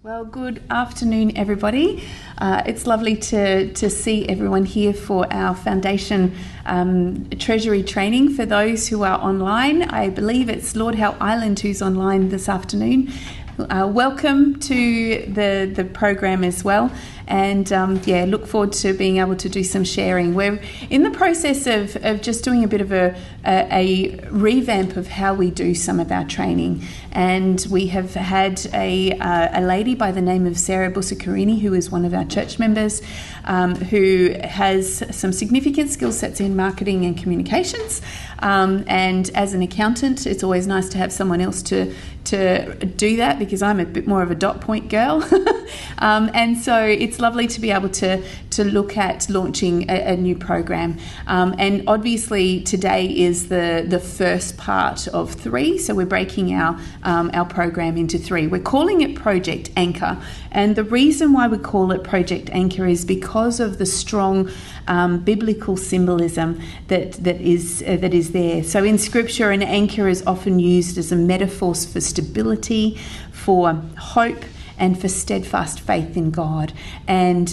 Well, good afternoon, everybody. It's lovely to see everyone here for our Foundation Treasury training. For those who are online, I believe it's Lord Howe Island who's online this afternoon. Welcome to the program as well. And look forward to being able to do some sharing. We're in the process of just doing a bit of a revamp of how we do some of our training. And we have had a lady by the name of Sarah Busakarini, who is one of our church members, who has some significant skill sets in marketing and communications. And as an accountant, it's always nice to have someone else to do that, because I'm a bit more of a dot point girl. And so it's lovely to be able to look at launching a new program. And obviously today is the first part of 3, so we're breaking our program into 3. We're calling it Project Anchor, and the reason why we call it Project Anchor is because of the strong biblical symbolism that is there. So in Scripture, an anchor is often used as a metaphor for stability, for hope, and for steadfast faith in God. And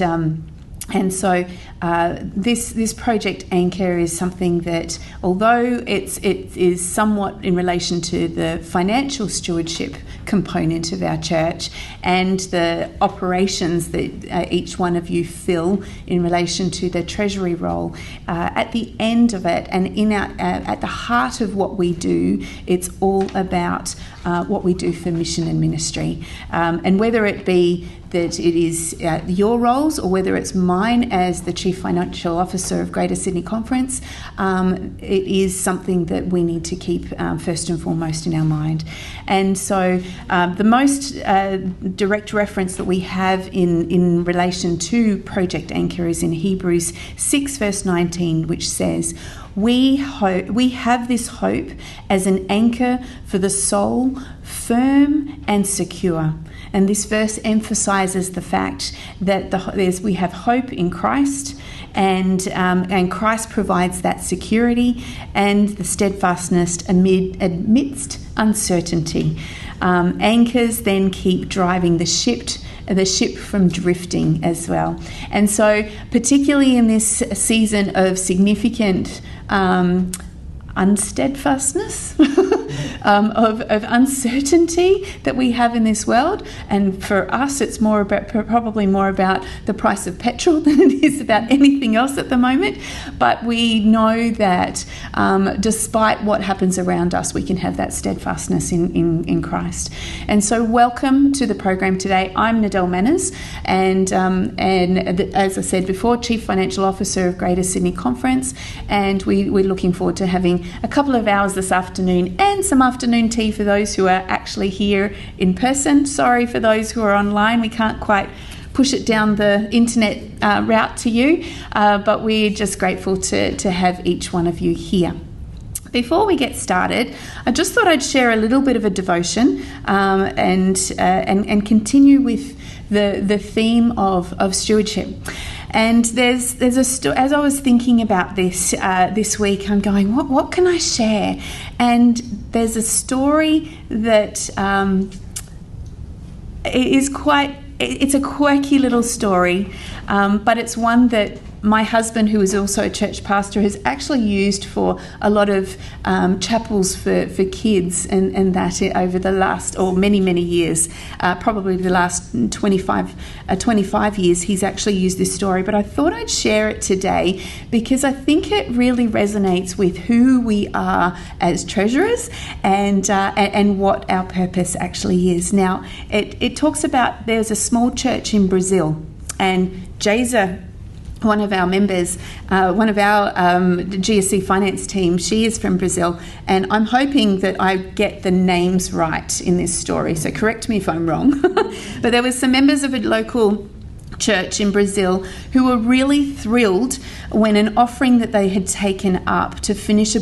so this Project Anchor is something that, although it is somewhat in relation to the financial stewardship component of our church and the operations that each one of you fill in relation to the treasury role, at the end of it and at the heart of what we do, it's all about what we do for mission and ministry. And whether it be that it is your roles or whether it's mine as the Chief Financial Officer of Greater Sydney Conference, it is something that we need to keep first and foremost in our mind. And so the most direct reference that we have in relation to Project Anchor is in Hebrews 6 verse 19, which says, We have this hope as an anchor for the soul, firm and secure. And this verse emphasizes the fact that we have hope in Christ, and Christ provides that security and the steadfastness amidst uncertainty. Anchors then keep driving the ship from drifting as well. And so particularly in this season of significant unsteadfastness, of uncertainty that we have in this world, and for us it's probably more about the price of petrol than it is about anything else at the moment. But we know that despite what happens around us, we can have that steadfastness in Christ. And so welcome to the program today. I'm Nadell Manners, and as I said before, Chief Financial Officer of Greater Sydney Conference, and we're looking forward to having a couple of hours this afternoon and some afternoon tea for those who are actually here in person. Sorry for those who are online, we can't quite push it down the internet route to you, but we're just grateful to have each one of you here. Before we get started, I just thought I'd share a little bit of a devotion and continue with the theme of stewardship. And there's as I was thinking about this week, I'm going, what can I share? And there's a story that it's a quirky little story, but it's one that my husband, who is also a church pastor, has actually used for a lot of chapels for kids and that over the last, or many years, probably the last 25 years, he's actually used this story. But I thought I'd share it today because I think it really resonates with who we are as treasurers and what our purpose actually is. Now, it talks about there's a small church in Brazil, and Jayza, one of our members, one of our GSC finance team, she is from Brazil, and I'm hoping that I get the names right in this story, so correct me if I'm wrong. But there were some members of a local church in Brazil who were really thrilled when an offering that they had taken up to finish the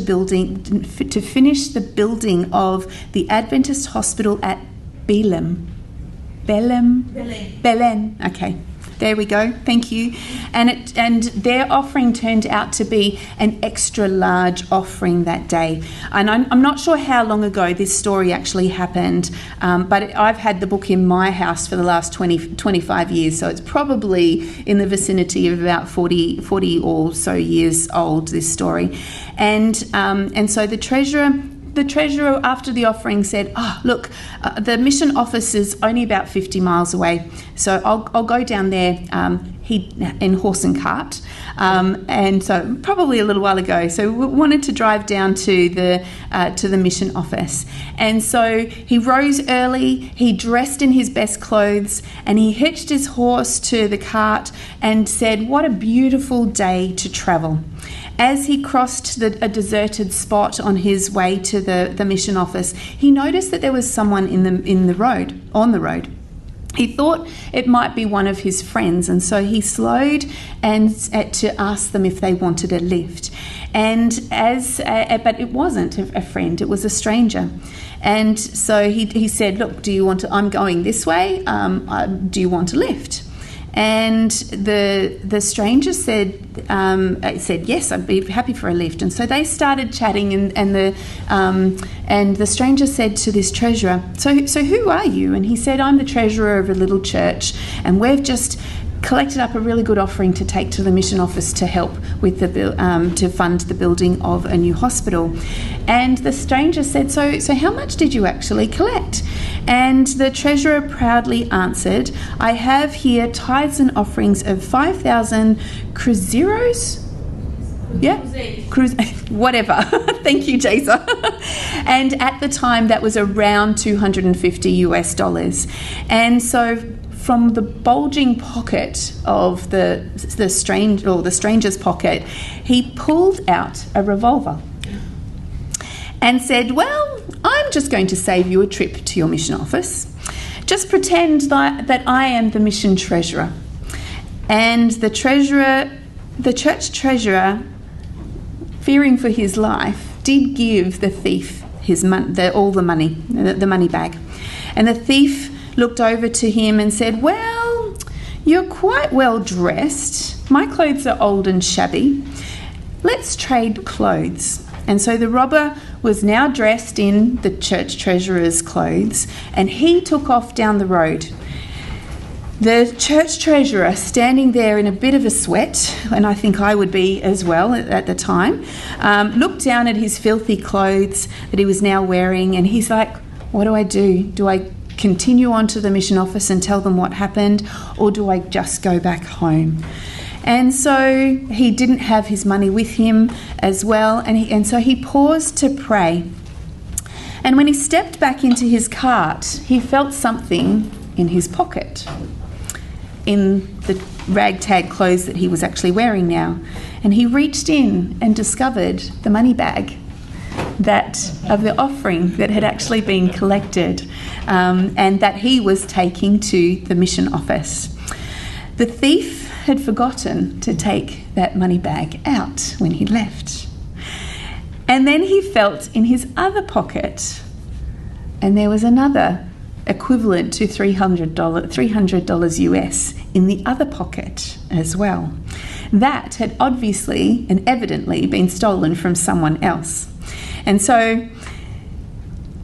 building of the Adventist hospital at Belém. Okay. There we go. Thank you. And their offering turned out to be an extra large offering that day. And I'm not sure how long ago this story actually happened, but I've had the book in my house for the last 25 years, so it's probably in the vicinity of about 40 or so years old, this story. And so the treasurer, after the offering, said, look, the mission office is only about 50 miles away, so I'll go down there in horse and cart. And so probably a little while ago, so we wanted to drive down to the mission office. And so he rose early, he dressed in his best clothes, and he hitched his horse to the cart and said, what a beautiful day to travel. As he crossed a deserted spot on his way to the mission office, he noticed that there was someone on the road. He thought it might be one of his friends, and so he slowed and to ask them if they wanted a lift. But it wasn't a friend; it was a stranger. And so he said, "Look, I'm going this way. Do you want a lift?" And the stranger said, yes, I'd be happy for a lift. And so they started chatting, and the stranger said to this treasurer, so who are you? And he said, I'm the treasurer of a little church, and we've just collected up a really good offering to take to the mission office to help with to fund the building of a new hospital. And the stranger said, so how much did you actually collect? And the treasurer proudly answered, I have here tithes and offerings of 5,000 cruzeros. Yeah, whatever. Thank you, Jasa. And at the time, that was around $250. And so from the bulging pocket of the stranger's pocket, he pulled out a revolver and said, well, I'm just going to save you a trip to your mission office. Just pretend that I am the mission treasurer. And the church treasurer, fearing for his life, did give the thief all the money, the money bag. And the thief looked over to him and said, well, you're quite well dressed. My clothes are old and shabby. Let's trade clothes. And so the robber was now dressed in the church treasurer's clothes, and he took off down the road. The church treasurer, standing there in a bit of a sweat, and I think I would be as well at the time, looked down at his filthy clothes that he was now wearing, and he's like, what do I do? Do I continue on to the mission office and tell them what happened, or do I just go back home? And so he didn't have his money with him as well, and so he paused to pray. And when he stepped back into his cart, he felt something in his pocket, in the ragtag clothes that he was actually wearing now. And he reached in and discovered the money bag of the offering that had actually been collected, and that he was taking to the mission office. The thief had forgotten to take that money bag out when he left. And then he felt in his other pocket, and there was another equivalent to $300 US in the other pocket as well. That had obviously and evidently been stolen from someone else. And so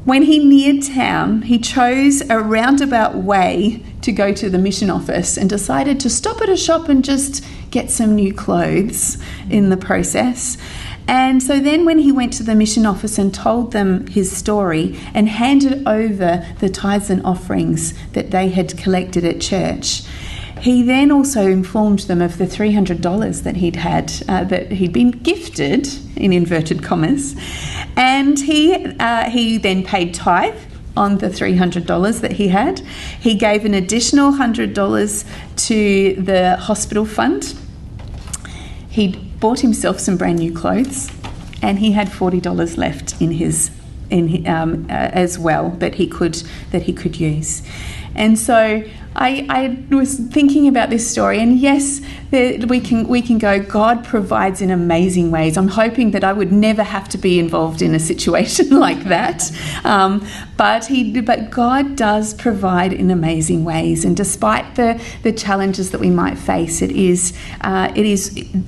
when he neared town, he chose a roundabout way to go to the mission office and decided to stop at a shop and just get some new clothes in the process. And so then when he went to the mission office and told them his story and handed over the tithes and offerings that they had collected at church, he then also informed them of the $300 that that he'd been gifted, in inverted commas, and he then paid tithe on the $300 that he had. He gave an additional $100 to the hospital fund. He'd bought himself some brand new clothes, and he had $40 left as well that he could use. And so I was thinking about this story, and yes, we can go, God provides in amazing ways. I'm hoping that I would never have to be involved in a situation like that. But God does provide in amazing ways, and despite the challenges that we might face, it is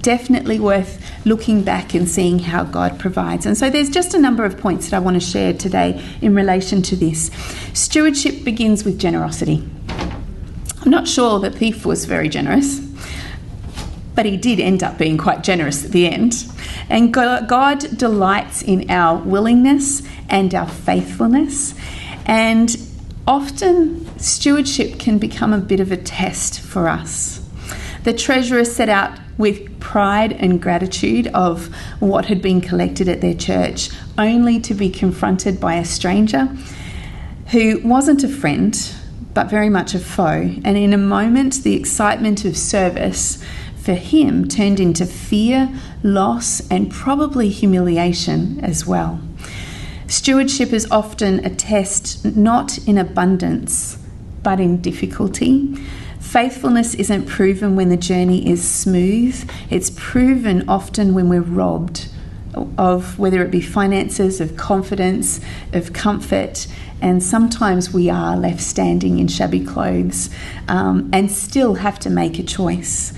definitely worth looking back and seeing how God provides. And so there's just a number of points that I want to share today in relation to this. Stewardship begins with generosity. I'm not sure that Thief was very generous, but he did end up being quite generous at the end. And God delights in our willingness and our faithfulness. And often stewardship can become a bit of a test for us. The treasurer set out with pride and gratitude of what had been collected at their church, only to be confronted by a stranger who wasn't a friend, but very much a foe. And in a moment, the excitement of service for him turned into fear, loss, and probably humiliation as well. Stewardship is often a test not in abundance, but in difficulty. Faithfulness isn't proven when the journey is smooth. It's proven often when we're robbed of, whether it be finances, of confidence, of comfort, and sometimes we are left standing in shabby clothes and still have to make a choice.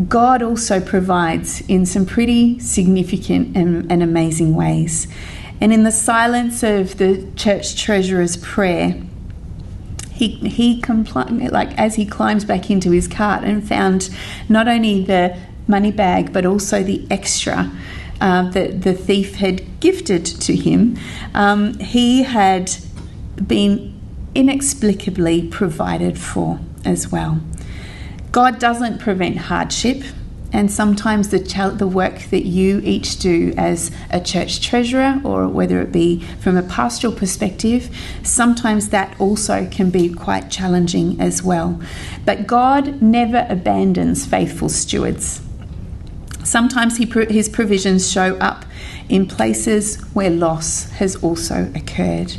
God also provides in some pretty significant and amazing ways. And in the silence of the church treasurer's prayer, as he climbs back into his cart and found not only the money bag but also the extra that the thief had gifted to him, he had been inexplicably provided for as well. God doesn't prevent hardship, and sometimes the work that you each do as a church treasurer, or whether it be from a pastoral perspective, sometimes that also can be quite challenging as well. But God never abandons faithful stewards. Sometimes his provisions show up in places where loss has also occurred.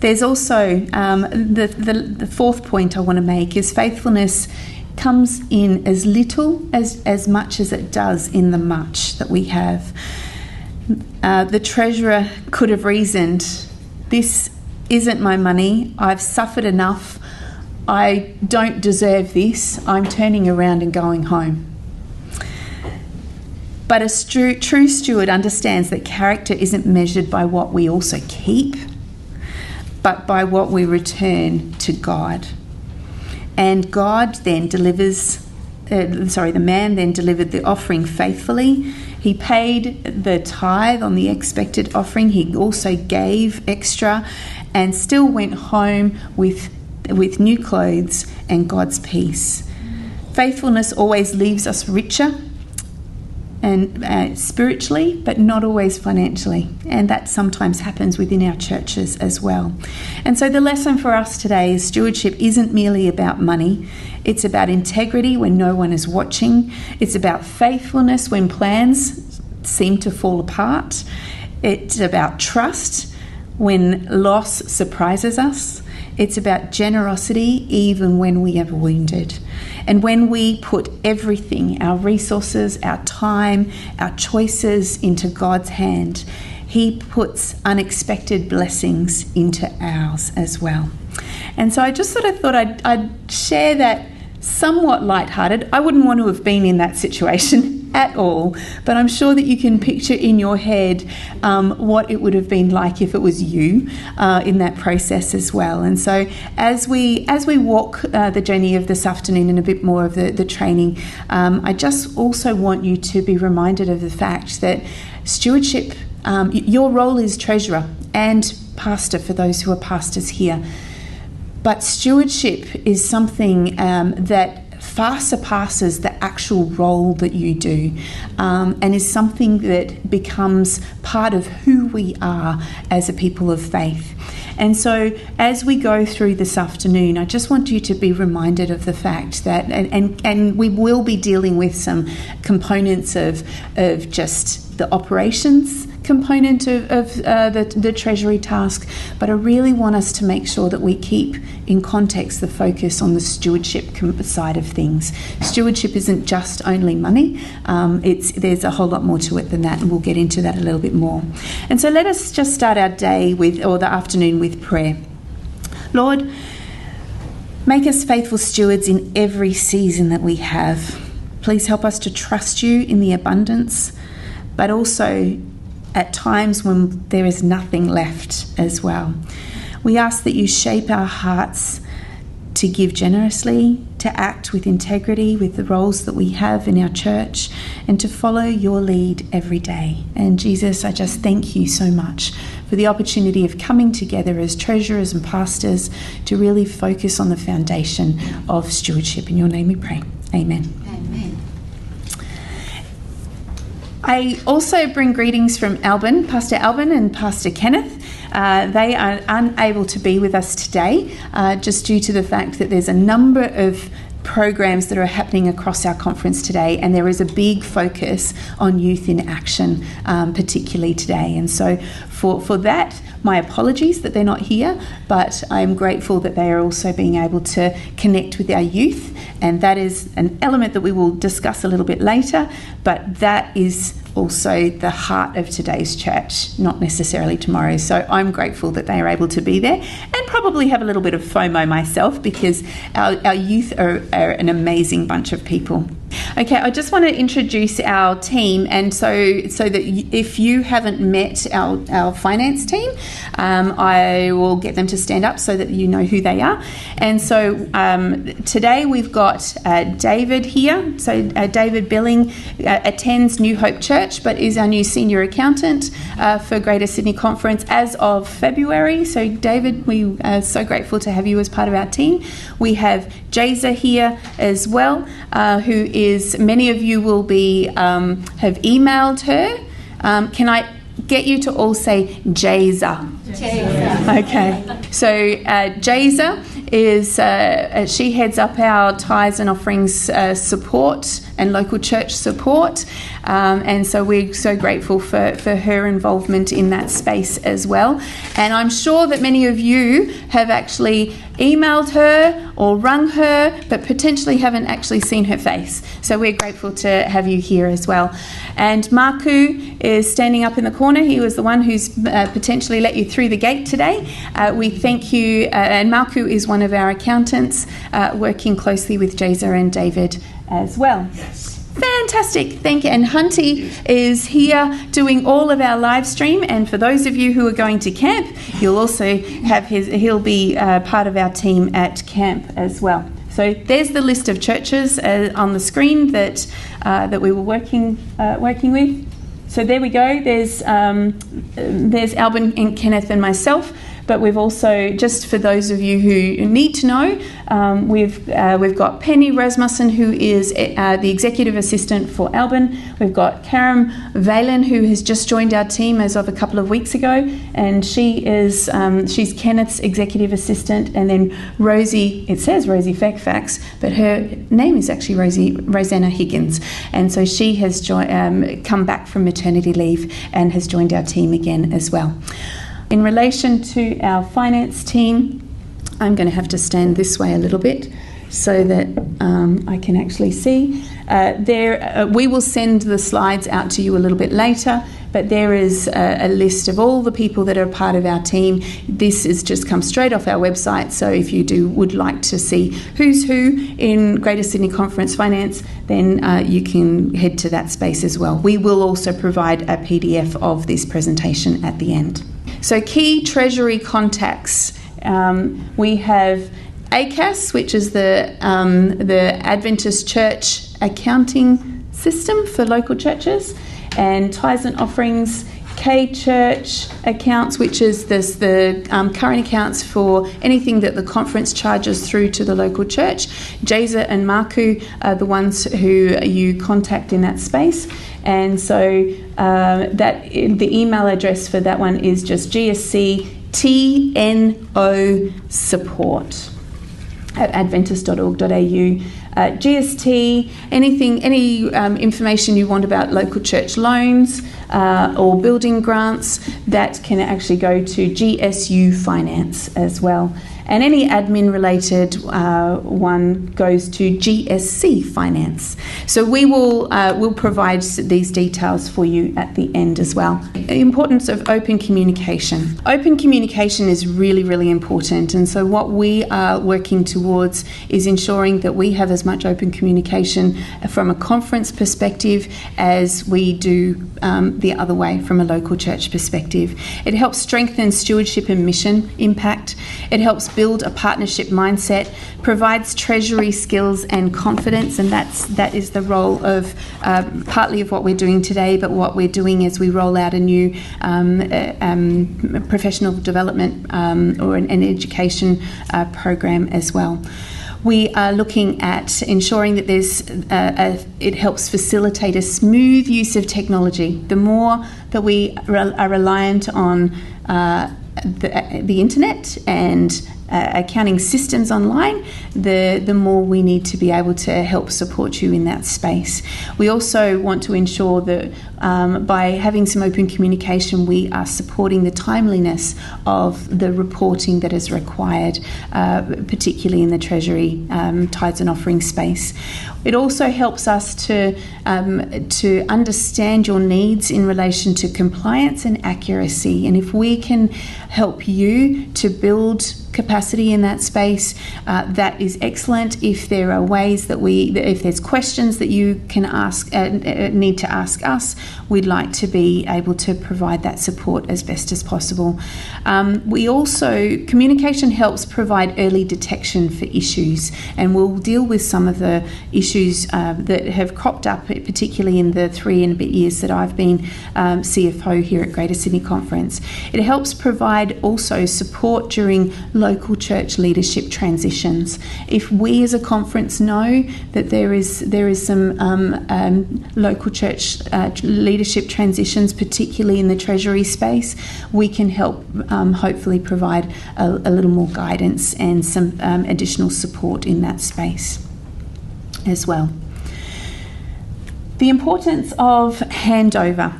There's also the fourth point I want to make is faithfulness comes in as little as much as it does in the much that we have. The treasurer could have reasoned, this isn't my money, I've suffered enough, I don't deserve this, I'm turning around and going home. But a true steward understands that character isn't measured by what we also keep, but by what we return to God. And God then the man then delivered the offering faithfully. He paid the tithe on the expected offering. He also gave extra and still went home with new clothes and God's peace. Faithfulness always leaves us richer and spiritually, but not always financially. And that sometimes happens within our churches as well. And so the lesson for us today is stewardship isn't merely about money. It's about integrity when no one is watching. It's about faithfulness when plans seem to fall apart. It's about trust when loss surprises us. It's about generosity even when we are wounded. And when we put everything, our resources, our time, our choices into God's hand, He puts unexpected blessings into ours as well. And so I just sort of thought I'd share that somewhat lighthearted. I wouldn't want to have been in that situation at all, but I'm sure that you can picture in your head what it would have been like if it was you in that process as well. And so as we walk the journey of this afternoon and a bit more of the training, I just also want you to be reminded of the fact that stewardship, your role is treasurer and pastor for those who are pastors here. But stewardship is something that far surpasses the actual role that you do, and is something that becomes part of who we are as a people of faith. And so as we go through this afternoon, I just want you to be reminded of the fact that, and we will be dealing with some components of just the operations component of the treasury task, but I really want us to make sure that we keep in context the focus on the stewardship side of things. Stewardship isn't just only money. There's a whole lot more to it than that, and we'll get into that a little bit more. And so let us just start our day or the afternoon with prayer. Lord, make us faithful stewards in every season that we have. Please help us to trust you in the abundance, but also at times when there is nothing left as well. We ask that you shape our hearts to give generously, to act with integrity with the roles that we have in our church, and to follow your lead every day. And Jesus, I just thank you so much for the opportunity of coming together as treasurers and pastors to really focus on the foundation of stewardship. In your name we pray. Amen. Amen. I also bring greetings from Albin, Pastor Albin and Pastor Kenneth. They are unable to be with us today just due to the fact that there's a number of programs that are happening across our conference today, and there is a big focus on youth in action, particularly today. And so for that, my apologies that they're not here, but I'm grateful that they are also being able to connect with our youth, and that is an element that we will discuss a little bit later, but that is also the heart of today's church, not necessarily tomorrow. So I'm grateful that they are able to be there, and probably have a little bit of FOMO myself, because our youth are an amazing bunch of people. Okay, I just want to introduce our team, and so that if you haven't met our finance team, I will get them to stand up so that you know who they are. And so today we've got David here. So David Billing attends New Hope Church, but is our new senior accountant for Greater Sydney Conference as of February. So David, we are so grateful to have you as part of our team. We have Jaza here as well, who is, many of you will be have emailed her. Can I get you to all say Jaza? Okay. So Jaza is she heads up our tithes and offerings support and local church support, and so we're so grateful for her involvement in that space as well. And I'm sure that many of you have actually emailed her or rung her, but potentially haven't actually seen her face. So we're grateful to have you here as well. And Marku is standing up in the corner. He was the one who's potentially let you through the gate today. We thank you. And Marku is one of our accountants, working closely with Jaza and David as well. Yes. Fantastic, thank you. And Hunty is here doing all of our live stream, and for those of you who are going to camp, you'll also have he'll be part of our team at camp as well. So there's the list of churches on the screen that we were working with. So there we go. There's Albin and Kenneth and myself. But we've also, just for those of you who need to know, we've got Penny Rasmussen, who is the executive assistant for Albin. We've got Karen Valen, who has just joined our team as of a couple of weeks ago, and she's Kenneth's executive assistant. And then Rosie, it says Rosie Fairfax, but her name is actually Rosanna Higgins, and so she has come back from maternity leave and has joined our team again as well. In relation to our finance team, I'm going to have to stand this way a little bit so that I can actually see. We will send the slides out to you a little bit later, but there is a list of all the people that are part of our team. This has just come straight off our website, so if you would like to see who's who in Greater Sydney Conference Finance, then you can head to that space as well. We will also provide a PDF of this presentation at the end. So key treasury contacts. We have ACAS, which is the Adventist Church accounting system for local churches, and tithes and offerings, K-Church accounts, which is the current accounts for anything that the conference charges through to the local church. Jaza and Marku are the ones who you contact in that space. And so the email address for that one is just GSC TNO support. at adventist.org.au. GST, any information you want about local church loans or building grants, that can actually go to GSU Finance as well. And any admin-related one goes to GSC Finance. So we will provide these details for you at the end as well. The importance of open communication. Open communication is really, really important. And so what we are working towards is ensuring that we have as much open communication from a conference perspective as we do the other way from a local church perspective. It helps strengthen stewardship and mission impact. It helps build a partnership mindset, provides treasury skills and confidence, and that is the role of partly of what we're doing today, but what we're doing as we roll out a new professional development or an education program as well. We are looking at ensuring that it helps facilitate a smooth use of technology. The more that we are reliant on the internet and accounting systems online, the more we need to be able to help support you in that space. We also want to ensure that by having some open communication, we are supporting the timeliness of the reporting that is required, particularly in the Treasury tithes and offering space. It also helps us to understand your needs in relation to compliance and accuracy. And if we can help you to build capacity in that space, that is excellent. If there are ways if there's questions that you can ask, need to ask us, we'd like to be able to provide that support as best as possible. Communication helps provide early detection for issues, and we'll deal with some of the issues that have cropped up, particularly in the 3 and a bit years that I've been CFO here at Greater Sydney Conference. It helps provide also support during local church leadership transitions. If we as a conference know that there is some local church leadership transitions, particularly in the Treasury space, we can help hopefully provide a little more guidance and some additional support in that space as well. The importance of handover.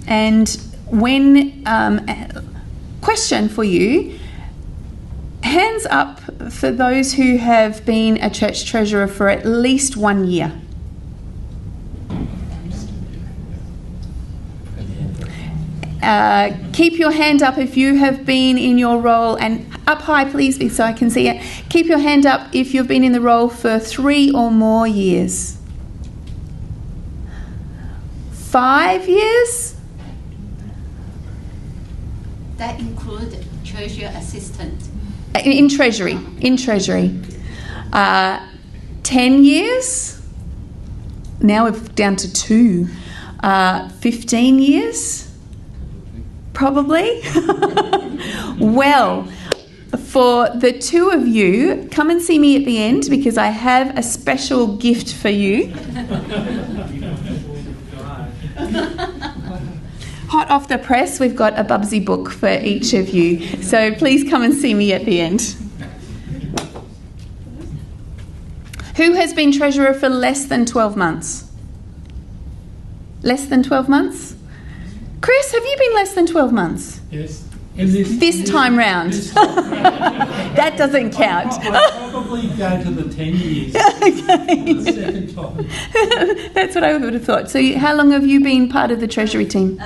And when question for you, hands up for those who have been a church treasurer for at least 1 year. Keep your hand up if you have been in your role, and up high please so I can see it. Keep your hand up if you've been in the role for 3 or more years. 5 years? That includes treasury assistant. In Treasury. 10 years? Now we're down to 2. 15 years? Probably. Well, for the 2 of you, come and see me at the end because I have a special gift for you. Hot off the press, we've got a Bubsy book for each of you. So please come and see me at the end. Who has been treasurer for less than 12 months? Less than 12 months? Chris, have you been less than 12 months? Yes. This time round. That doesn't count. I'll probably go to the 10 years. Okay. The second time. That's what I would have thought. So how long have you been part of the Treasury team?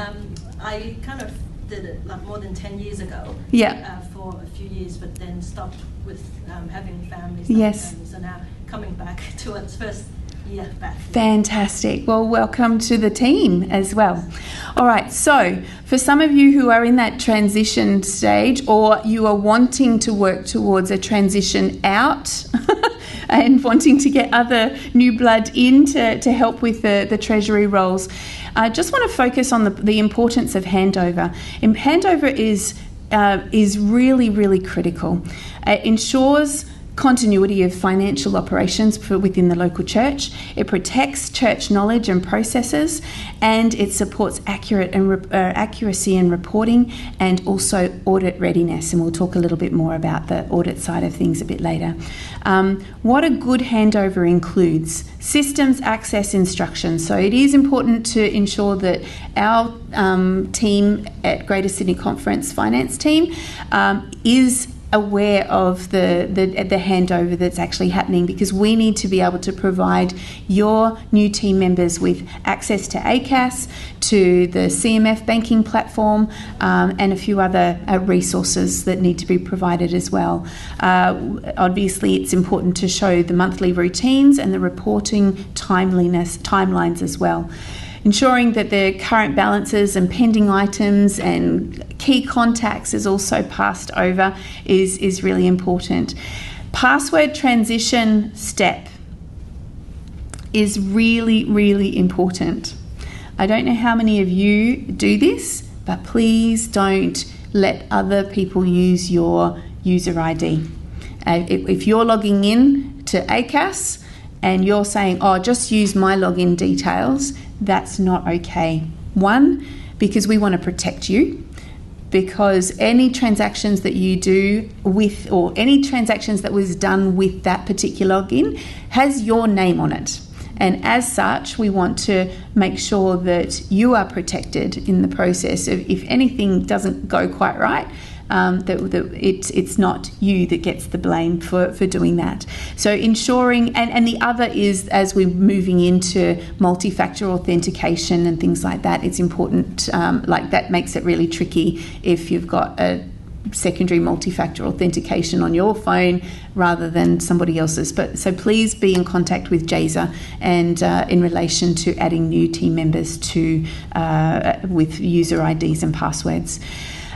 I kind of did it like more than 10 years ago. Yeah. For a few years, but then stopped with having families. Yes. So now coming back to its first year back. Fantastic. Well, welcome to the team as well. All right. So for some of you who are in that transition stage, or you are wanting to work towards a transition out and wanting to get other new blood in to help with the Treasury roles, I just want to focus on the importance of handover. And handover is really, really critical. It ensures continuity of financial operations within the local church. It protects church knowledge and processes, and it supports accuracy in reporting and also audit readiness. And we'll talk a little bit more about the audit side of things a bit later. What a good handover includes: systems access instructions. So it is important to ensure that our team at Greater Sydney Conference Finance team is aware of the handover that's actually happening, because we need to be able to provide your new team members with access to ACAS, to the CMF banking platform, and a few other resources that need to be provided as well. Obviously, it's important to show the monthly routines and the reporting timelines as well. Ensuring that the current balances and pending items and key contacts is also passed over is really important. Password transition step is really, really important. I don't know how many of you do this, but please don't let other people use your user ID. If you're logging in to ACAS and you're saying, oh, just use my login details, that's not okay. One, because we want to protect you, because any transactions that you do with, or any transactions that was done with that particular login has your name on it. And as such, we want to make sure that you are protected in the process of, if anything doesn't go quite right, that it's not you that gets the blame for doing that. So ensuring, and the other is, as we're moving into multi-factor authentication and things like that, it's important, like that makes it really tricky if you've got a secondary multi-factor authentication on your phone rather than somebody else's. But so please be in contact with JASA and in relation to adding new team members to with user IDs and passwords.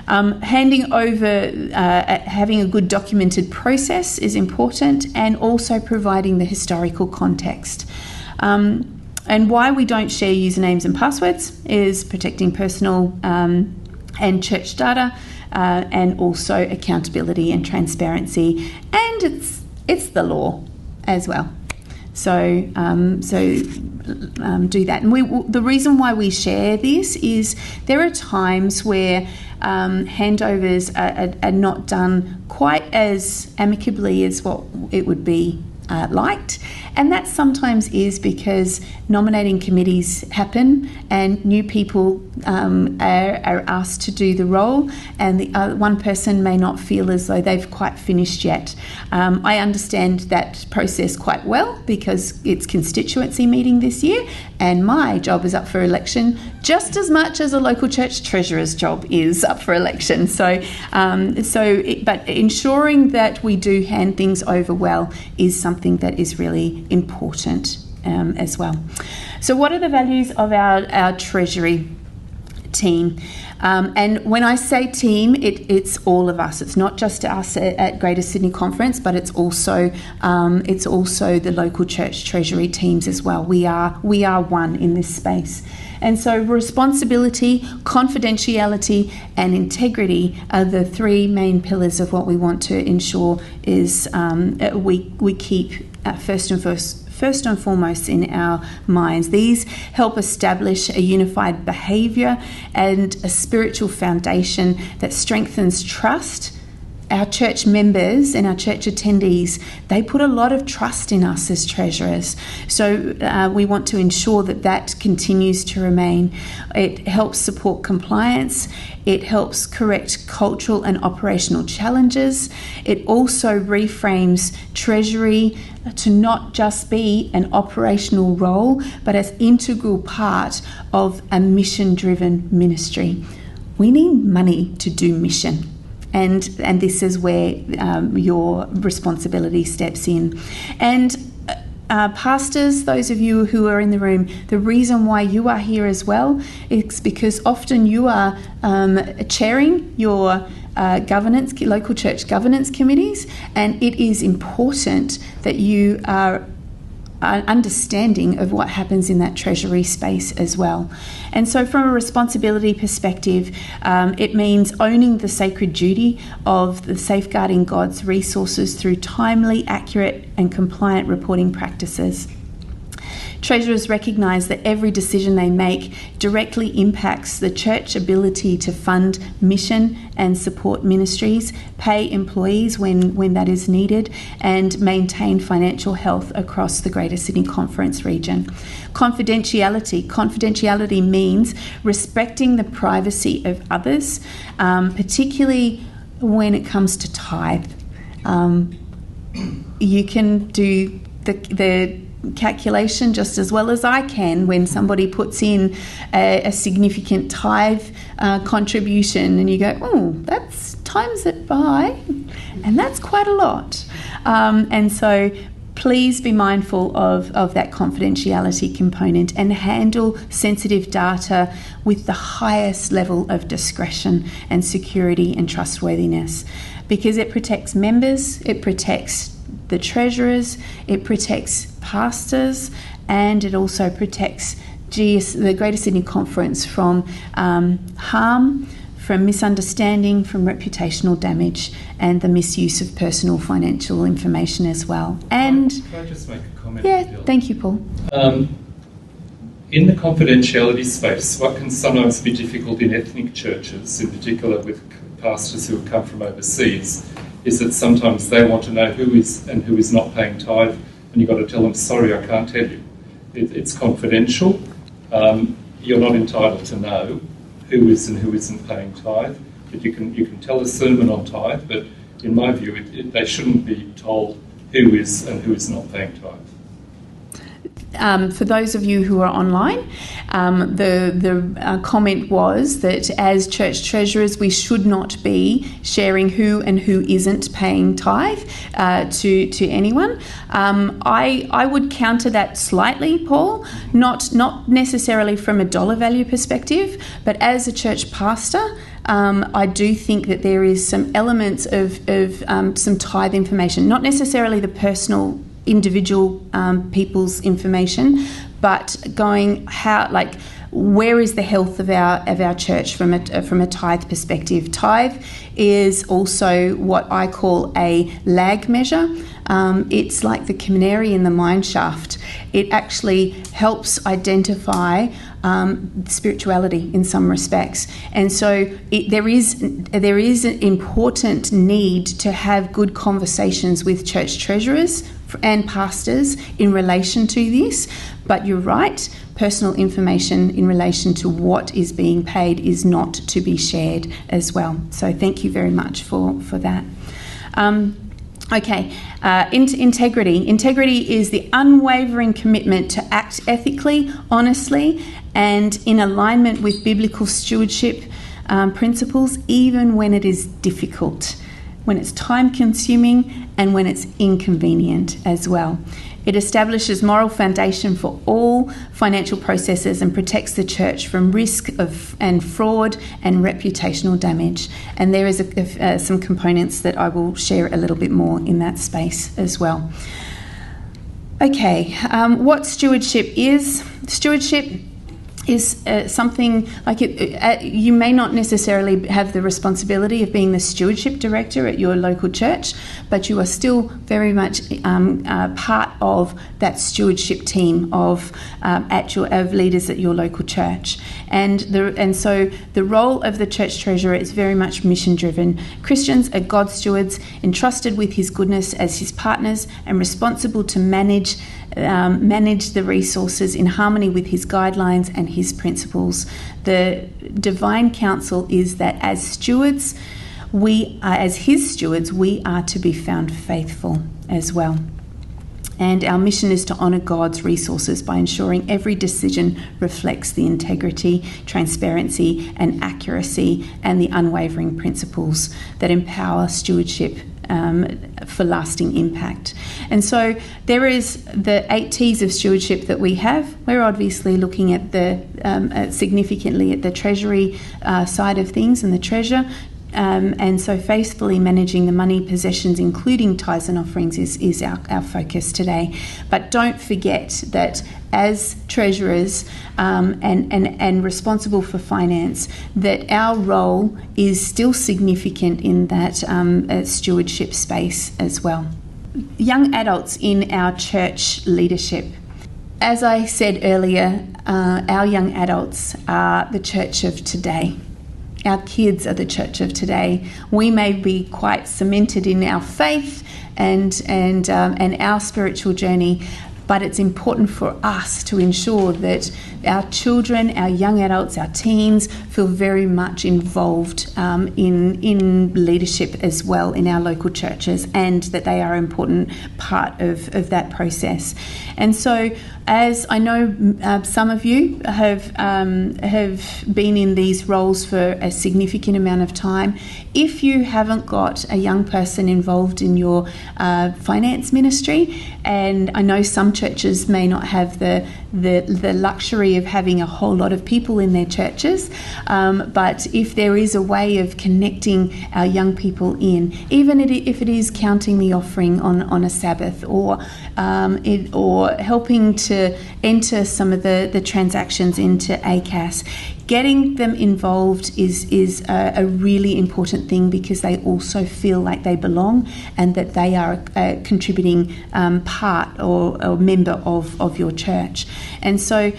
Handing over, having a good documented process is important, and also providing the historical context. And why we don't share usernames and passwords is protecting personal and church data, and also accountability and transparency, and it's the law as well. So do that. And the reason why we share this is there are times where handovers are not done quite as amicably as what it would be liked, and that sometimes is because nominating committees happen and new people are asked to do the role, and the one person may not feel as though they've quite finished yet. I understand that process quite well, because it's constituency meeting this year and my job is up for election just as much as a local church treasurer's job is up for election. But ensuring that we do hand things over well is something that is really important as well. So what are the values of our Treasury team? And when I say team, it's all of us. It's not just us at Greater Sydney Conference, but it's also the local church Treasury teams as well. We are one in this space. And so responsibility, confidentiality and integrity are the three main pillars of what we want to ensure is we keep first and foremost in our minds. These help establish a unified behaviour and a spiritual foundation that strengthens trust. Our church members and our church attendees, they put a lot of trust in us as treasurers. So we want to ensure that continues to remain. It helps support compliance. It helps correct cultural and operational challenges. It also reframes Treasury to not just be an operational role, but as integral part of a mission-driven ministry. We need money to do mission. And this is where your responsibility steps in. And pastors, those of you who are in the room, the reason why you are here as well is because often you are chairing your local church governance committees, and it is important that you are understanding of what happens in that treasury space as well. And so from a responsibility perspective, it means owning the sacred duty of the safeguarding God's resources through timely, accurate and compliant reporting practices. Treasurers recognise that every decision they make directly impacts the church ability to fund mission and support ministries, pay employees when that is needed, and maintain financial health across the Greater Sydney Conference region. Confidentiality means respecting the privacy of others, particularly when it comes to tithe. You can do the calculation just as well as I can when somebody puts in a significant tithe contribution, and you go, oh, that's times it by, and that's quite a lot. And so please be mindful of that confidentiality component and handle sensitive data with the highest level of discretion and security and trustworthiness, because it protects members, it protects the treasurers, it protects pastors, and it also protects the Greater Sydney Conference from harm, from misunderstanding, from reputational damage, and the misuse of personal financial information as well. And can I just make a comment? Yeah, thank you, Paul. In the confidentiality space, what can sometimes be difficult in ethnic churches, in particular with pastors who have come from overseas, is that sometimes they want to know who is and who is not paying tithe, and you've got to tell them, sorry, I can't tell you. It's confidential. You're not entitled to know who is and who isn't paying tithe, but you can tell a sermon on tithe, but in my view, they shouldn't be told who is and who is not paying tithe. For those of you who are online, the comment was that as church treasurers, we should not be sharing who and who isn't paying tithe to anyone. I would counter that slightly, Paul, not necessarily from a dollar value perspective, but as a church pastor, I do think that there is some elements of some tithe information, not necessarily the personal individual people's information, but where is the health of our church from a tithe perspective. Tithe is also what I call a lag measure. It's like the canary in the mine shaft. It actually helps identify spirituality in some respects, and so there is an important need to have good conversations with church treasurers and pastors in relation to this. But you're right, personal information in relation to what is being paid is not to be shared as well. So thank you very much for that. Integrity. Integrity is the unwavering commitment to act ethically, honestly, and in alignment with biblical stewardship principles, even when it is difficult, when it's time-consuming, and when it's inconvenient as well. It establishes moral foundation for all financial processes and protects the church from risk and fraud and reputational damage. And there is some components that I will share a little bit more in that space as well. Okay, what stewardship is? Stewardship is something like you may not necessarily have the responsibility of being the stewardship director at your local church, but you are still very much part of that stewardship team of leaders at your local church. And so the role of the church treasurer is very much mission driven. Christians are God's stewards, entrusted with his goodness as his partners and responsible to manage the resources in harmony with his guidelines and his principles. The divine counsel is that as stewards, as his stewards, we are to be found faithful as well. And our mission is to honour God's resources by ensuring every decision reflects the integrity, transparency and accuracy and the unwavering principles that empower stewardship for lasting impact. And so there is the 8 T's of stewardship that we have. We're obviously looking at significantly at the treasury side of things and the treasure. And so faithfully managing the money, possessions, including tithes and offerings, is our focus today. But don't forget that as treasurers and responsible for finance, that our role is still significant in that stewardship space as well. Young adults in our church leadership. As I said earlier, our young adults are the church of today. Our kids are the church of today. We may be quite cemented in our faith and our spiritual journey, but it's important for us to ensure that our children, our young adults, our teens feel very much involved in leadership as well in our local churches, and that they are an important part of that process. And so, as I know some of you have been in these roles for a significant amount of time, if you haven't got a young person involved in your finance ministry, and I know some churches may not have the luxury of having a whole lot of people in their churches, but if there is a way of connecting our young people in, even if it is counting the offering on a Sabbath, or helping to enter some of the transactions into ACAS, getting them involved is a really important thing, because they also feel like they belong and that they are a contributing part or member of your church. And so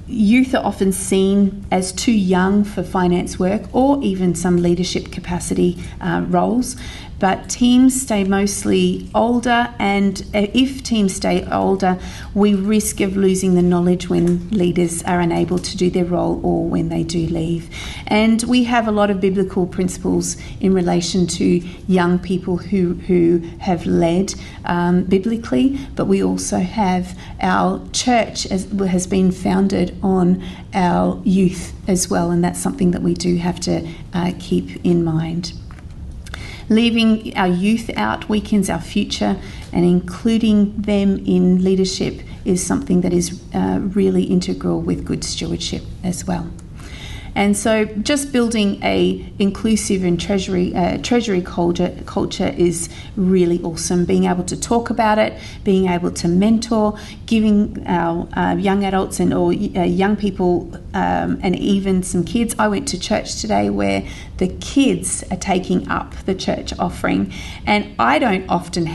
youth are often seen as too young for finance work or even some leadership capacity roles. But teams stay mostly older, and if teams stay older, we risk of losing the knowledge when leaders are unable to do their role or when they do leave. And we have a lot of biblical principles in relation to young people who have led biblically, but we also have our church has been founded on our youth as well, and that's something that we do have to keep in mind. Leaving our youth out weakens our future, and including them in leadership is something that is really integral with good stewardship as well. And so just building a inclusive and treasury culture is really awesome. Being able to talk about it, being able to mentor, giving our young adults or young people and even some kids. I went to church today where the kids are taking up the church offering, and I don't often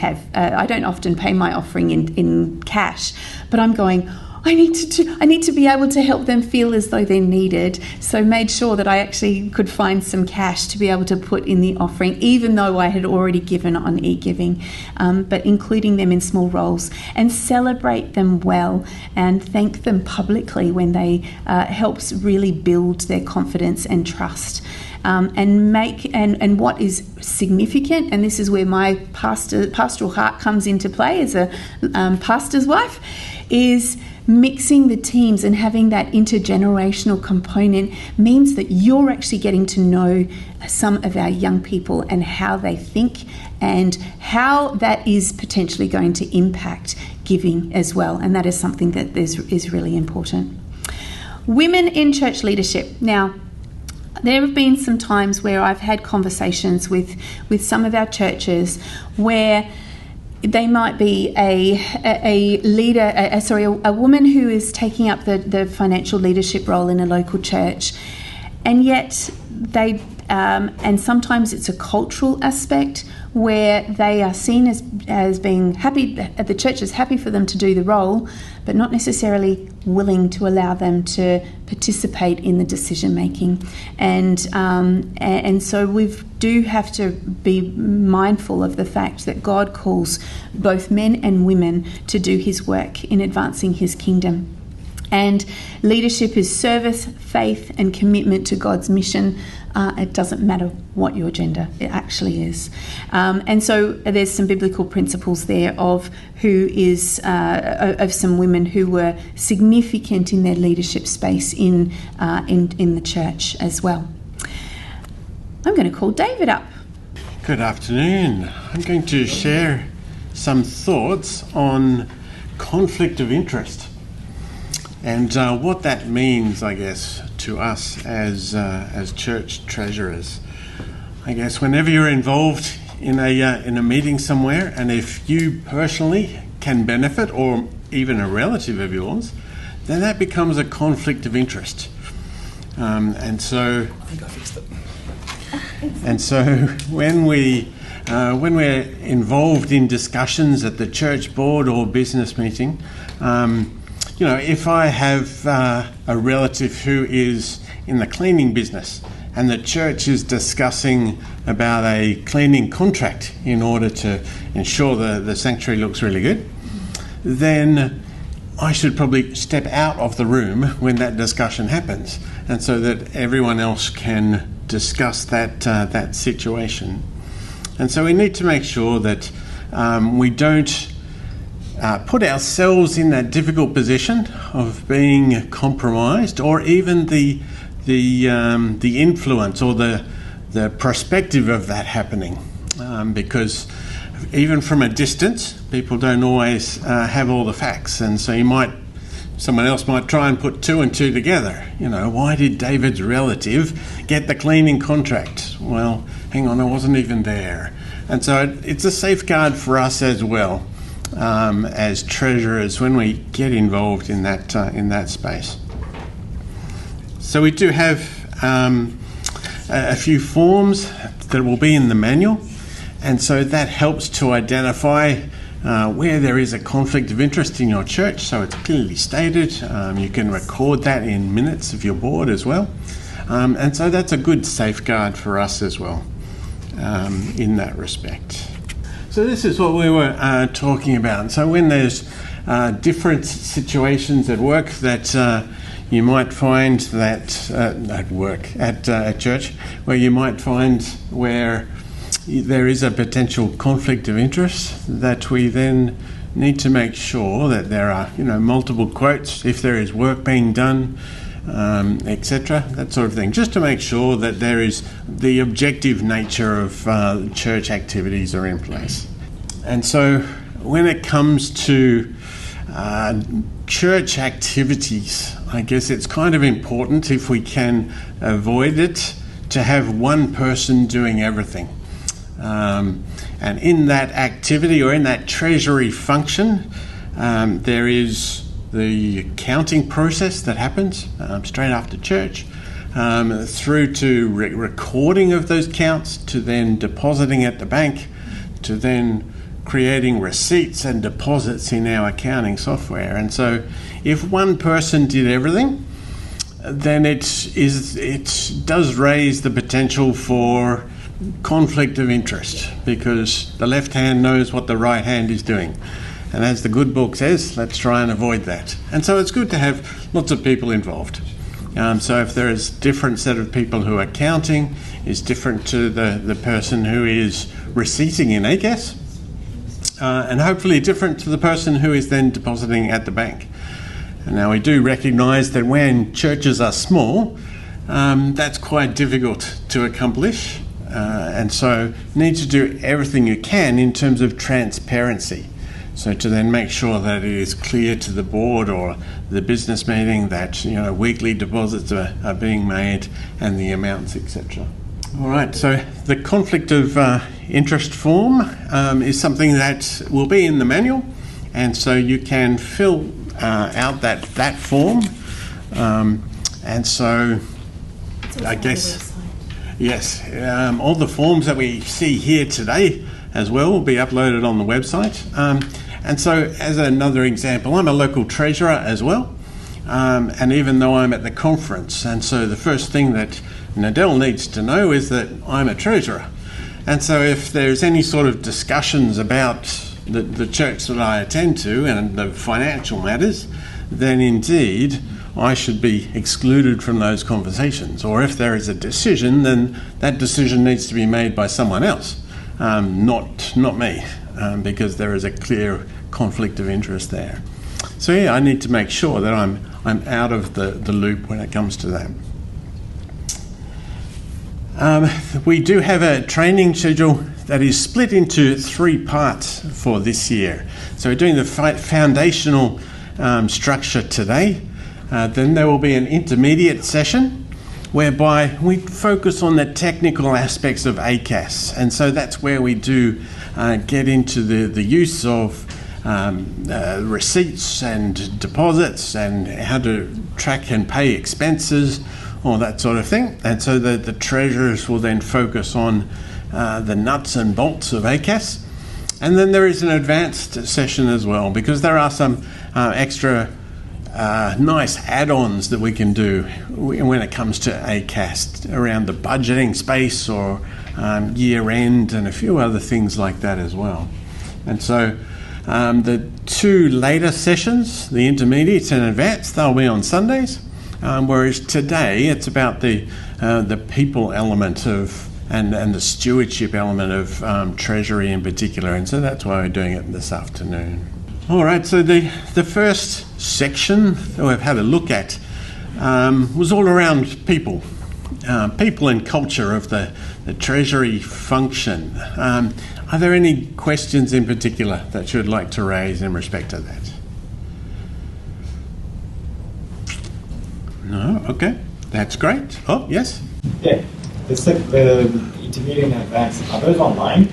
pay my offering in cash, but I'm going, I need to be able to help them feel as though they're needed. So made sure that I actually could find some cash to be able to put in the offering, even though I had already given on e-giving, but including them in small roles, and celebrate them well and thank them publicly when they helps really build their confidence and trust. And what is significant, and this is where my pastoral heart comes into play as a pastor's wife, is mixing the teams and having that intergenerational component means that you're actually getting to know some of our young people and how they think and how that is potentially going to impact giving as well. And that is something that is really important. Women in church leadership. Now, there have been some times where I've had conversations with some of our churches where they might be a leader, a woman who is taking up the financial leadership role in a local church, and yet they, and sometimes it's a cultural aspect where they are seen as being happy, the church is happy for them to do the role, but not necessarily willing to allow them to participate in the decision making. And so we do have to be mindful of the fact that God calls both men and women to do his work in advancing his kingdom. And leadership is service, faith, and commitment to God's mission. It doesn't matter what your gender, it actually is. And so there's some biblical principles there of some women who were significant in their leadership space in the church as well. I'm going to call David up. Good afternoon. I'm going to share some thoughts on conflict of interest. And what that means, I guess, to us as church treasurers. I guess whenever you're involved in a meeting somewhere, and if you personally can benefit, or even a relative of yours, then that becomes a conflict of interest. And so, I think I fixed it. And so, when we're involved in discussions at the church board or business meeting, if I have a relative who is in the cleaning business, and the church is discussing about a cleaning contract in order to ensure the sanctuary looks really good, then I should probably step out of the room when that discussion happens, and so that everyone else can discuss that situation. And so we need to make sure that we don't put ourselves in that difficult position of being compromised, or even the influence or the perspective of that happening, because even from a distance, people don't always have all the facts, and so someone else might try and put two and two together. Why did David's relative get the cleaning contract? Well, hang on, I wasn't even there. And so it's a safeguard for us as well, as treasurers, when we get involved in that space. So we do have a few forms that will be in the manual, and so that helps to identify where there is a conflict of interest in your church, so it's clearly stated. You can record that in minutes of your board as well, and so that's a good safeguard for us as well in that respect. So this is what we were talking about. So when there's different situations at work that you might find that at church, where you might find where there is a potential conflict of interest, that we then need to make sure that there are multiple quotes if there is work being done, etc., that sort of thing, just to make sure that there is the objective nature of church activities are in place. And so when it comes to church activities, I guess it's kind of important, if we can avoid it, to have one person doing everything. And in that activity, or in that treasury function, there is the counting process that happens straight after church, through to recording of those counts, to then depositing at the bank, to then creating receipts and deposits in our accounting software. And so if one person did everything, then it does raise the potential for conflict of interest, because the left hand knows what the right hand is doing. And as the good book says, let's try and avoid that. And so it's good to have lots of people involved. So if there is a different set of people who are counting, is different to the person who is receipting in ACAS, and hopefully different to the person who is then depositing at the bank. And now we do recognise that when churches are small, that's quite difficult to accomplish. And so you need to do everything you can in terms of transparency. So to then make sure that it is clear to the board or the business meeting that weekly deposits are being made and the amounts, etc. All right, so the conflict of interest form is something that will be in the manual, and so you can fill out that form. And so I guess, yes, all the forms that we see here today as well will be uploaded on the website. And so as another example, I'm a local treasurer as well, and even though I'm at the conference, and so the first thing that Nadell needs to know is that I'm a treasurer. And so if there's any sort of discussions about the church that I attend to and the financial matters, then indeed I should be excluded from those conversations. Or if there is a decision, then that decision needs to be made by someone else, not me, because there is a clear conflict of interest there. So yeah, I need to make sure that I'm out of the loop when it comes to that. We do have a training schedule that is split into 3 parts for this year. So we're doing the foundational structure today, Then there will be an intermediate session whereby we focus on the technical aspects of ACAS. And so that's where we do get into the use of receipts and deposits and how to track and pay expenses, all that sort of thing. And so the treasurers will then focus on the nuts and bolts of ACAS. And then there is an advanced session as well, because there are some extra nice add-ons that we can do when it comes to ACAS around the budgeting space or year end and a few other things like that as well. And so the two later sessions, the intermediate and advanced, they'll be on Sundays, whereas today it's about the people element of and the stewardship element of Treasury in particular, and so that's why we're doing it this afternoon. All right, so the first section that we've had a look at was all around people and culture of the Treasury function. Are there any questions in particular that you would like to raise in respect to that? No? Okay, that's great. Oh, yes? Yeah, the intermediate and advanced, are those online?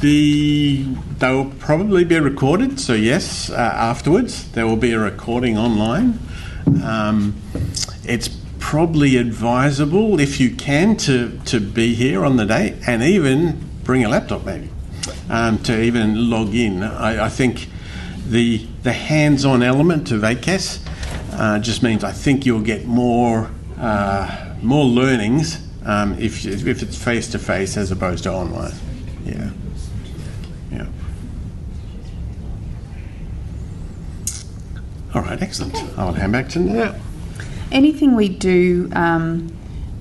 They'll probably be recorded, so yes, afterwards there will be a recording online. It's probably advisable, if you can, to be here on the day and even bring a laptop maybe to even log in. I think the hands-on element of ACAS just means I think you'll get more learnings if it's face-to-face as opposed to online. Yeah. All right, excellent. I'll hand back to Nat. Anything we do,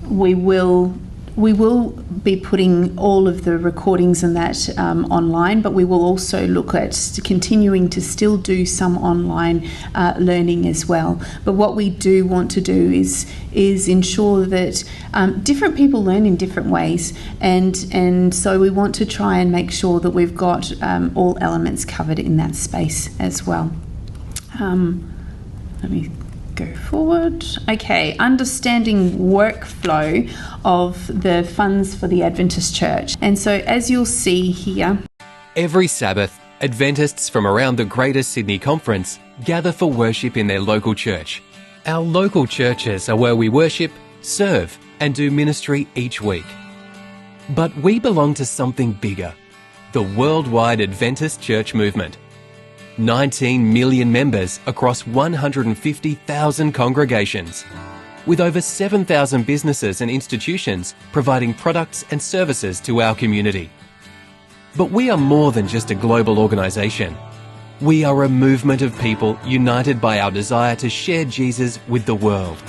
we will be putting all of the recordings and that online, but we will also look at continuing to still do some online learning as well. But what we do want to do is ensure that different people learn in different ways, and so we want to try and make sure that we've got all elements covered in that space as well. Let me go forward. Okay, understanding workflow of the funds for the Adventist Church. And so as you'll see here, every Sabbath, Adventists from around the Greater Sydney Conference gather for worship in their local church. Our local churches are where we worship, serve, and do ministry each week. But we belong to something bigger, the worldwide Adventist Church movement. 19 million members across 150,000 congregations, with over 7,000 businesses and institutions providing products and services to our community. But we are more than just a global organisation. We are a movement of people united by our desire to share Jesus with the world.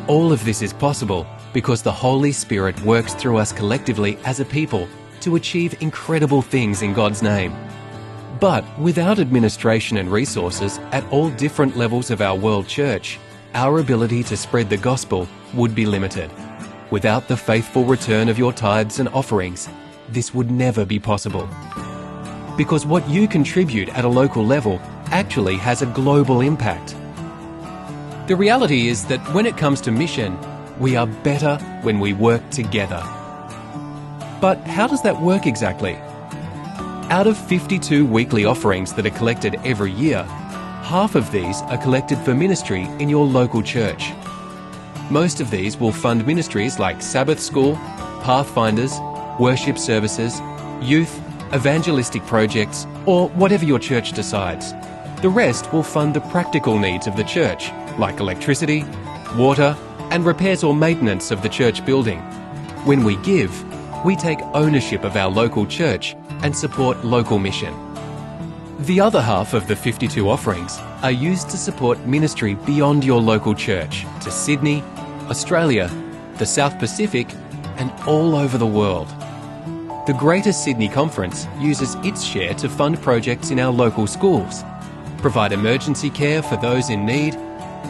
All of this is possible because the Holy Spirit works through us collectively as a people to achieve incredible things in God's name. But without administration and resources at all different levels of our world church, our ability to spread the gospel would be limited. Without the faithful return of your tithes and offerings, this would never be possible. Because what you contribute at a local level actually has a global impact. The reality is that when it comes to mission, we are better when we work together. But how does that work exactly? Out of 52 weekly offerings that are collected every year, half of these are collected for ministry in your local church. Most of these will fund ministries like Sabbath School, Pathfinders, worship services, youth, evangelistic projects, or whatever your church decides. The rest will fund the practical needs of the church, like electricity, water, and repairs or maintenance of the church building. When we give, we take ownership of our local church and support local mission. The other half of the 52 offerings are used to support ministry beyond your local church to Sydney, Australia, the South Pacific, and all over the world. The Greater Sydney Conference uses its share to fund projects in our local schools, provide emergency care for those in need,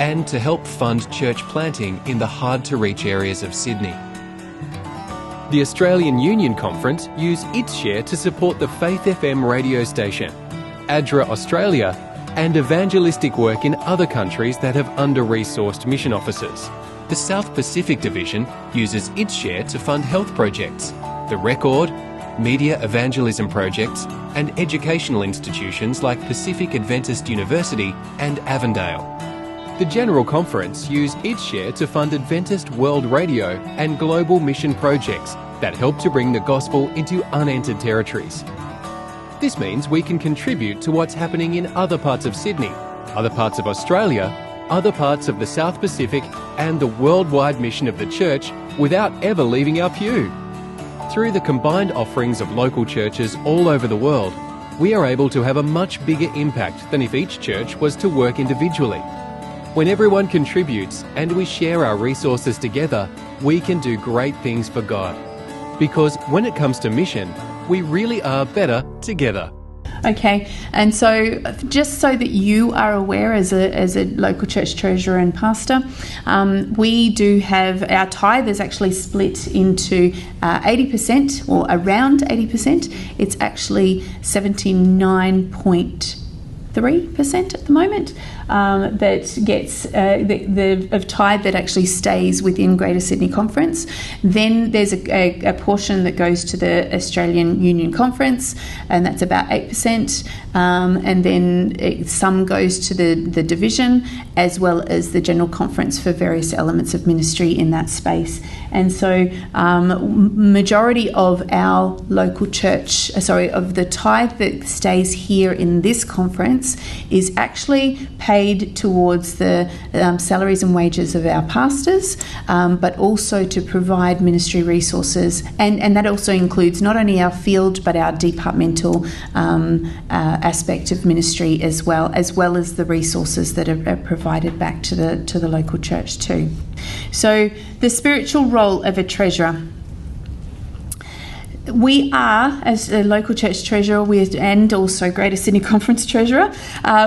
and to help fund church planting in the hard-to-reach areas of Sydney. The Australian Union Conference use its share to support the Faith FM radio station. ADRA Australia and evangelistic work in other countries that have under-resourced mission offices. The South Pacific Division uses its share to fund health projects, the Record, media evangelism projects, and educational institutions like Pacific Adventist University and Avondale. The General Conference used its share to fund Adventist World Radio and global mission projects that help to bring the gospel into unentered territories. This means we can contribute to what's happening in other parts of Sydney, other parts of Australia, other parts of the South Pacific, and the worldwide mission of the church without ever leaving our pew. Through the combined offerings of local churches all over the world, we are able to have a much bigger impact than if each church was to work individually. When everyone contributes and we share our resources together, we can do great things for God. Because when it comes to mission, we really are better together. Okay, and so just so that you are aware as a local church treasurer and pastor, we do have our tithe is actually split into 80% or around 80%. It's actually 79.3% at the moment that gets the of tithe that actually stays within Greater Sydney Conference. Then there's a portion that goes to the Australian Union Conference, and that's about 8%. And then some goes to the division as well as the General Conference for various elements of ministry in that space. And so majority of our local church, of the tithe that stays here in this conference is actually paid towards the salaries and wages of our pastors, but also to provide ministry resources. And that also includes not only our field, but our departmental aspect of ministry as well as the resources that are provided back to the local church too. So the spiritual role of a treasurer. We are, as a local church treasurer and also Greater Sydney Conference treasurer,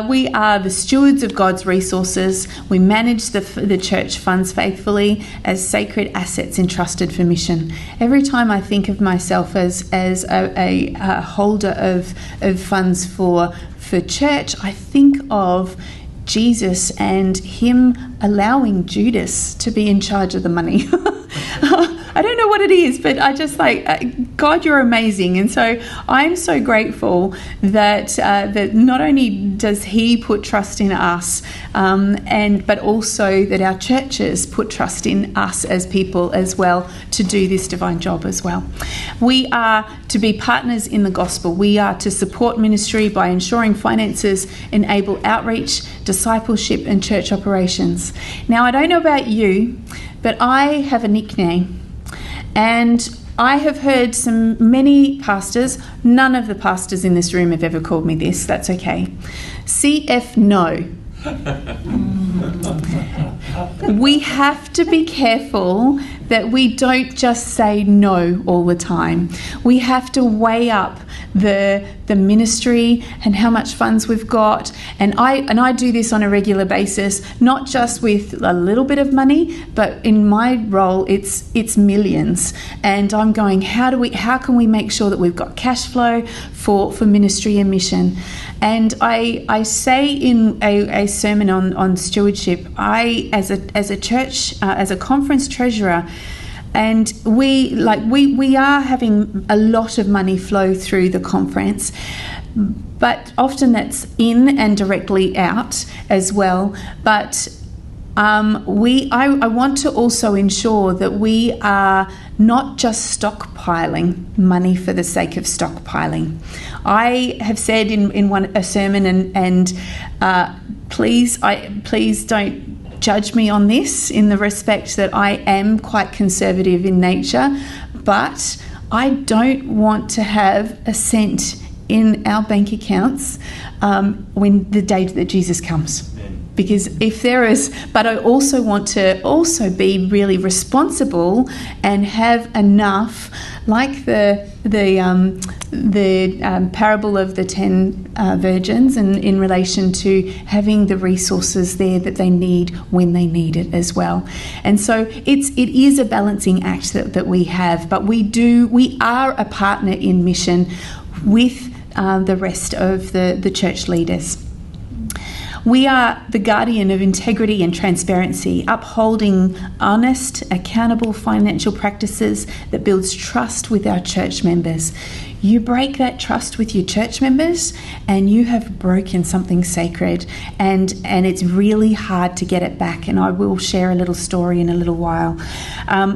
we are the stewards of God's resources. We manage the church funds faithfully as sacred assets entrusted for mission. Every time I think of myself as a holder of funds for church, I think of Jesus and him allowing Judas to be in charge of the money. I don't know what it is, but I just God, you're amazing. And so I'm so grateful that not only does he put trust in us, but also that our churches put trust in us as people as well to do this divine job as well. We are to be partners in the gospel. We are to support ministry by ensuring finances enable outreach, discipleship, and church operations. Now, I don't know about you, but I have a nickname. And I have heard many pastors, none of the pastors in this room have ever called me this, that's okay. CF No. We have to be careful that we don't just say no all the time. We have to weigh up the ministry and how much funds we've got, and I do this on a regular basis, not just with a little bit of money, but in my role it's millions, and I'm going, how can we make sure that we've got cash flow for ministry and mission? And I say in a sermon on stewardship, I as a church, as a conference treasurer, and we are having a lot of money flow through the conference, but often that's in and directly out as well. But I want to also ensure that we are not just stockpiling money for the sake of stockpiling. I have said in a sermon, and please don't judge me on this, in the respect that I am quite conservative in nature, but I don't want to have a cent in our bank accounts when the day that Jesus comes. Because if there is, but I also want to also be really responsible and have enough, like the parable of the 10 virgins, and in relation to having the resources there that they need when they need it as well. And so it is a balancing act that we have, but we are a partner in mission with the rest of the church leaders. We are the guardian of integrity and transparency, upholding honest, accountable financial practices that builds trust with our church members. You break that trust with your church members and you have broken something sacred, and it's really hard to get it back, and I will share a little story in a little while.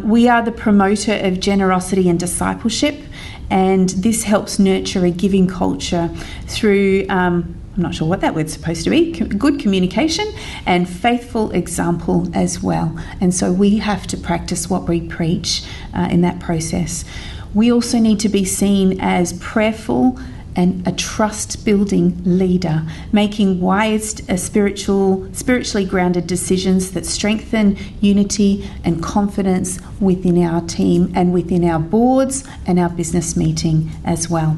We are the promoter of generosity and discipleship, and this helps nurture a giving culture through I'm not sure what that word's supposed to be, good communication and faithful example as well. And so we have to practice what we preach in that process. We also need to be seen as prayerful and a trust-building leader, making wise, spiritually grounded decisions that strengthen unity and confidence within our team and within our boards and our business meeting as well.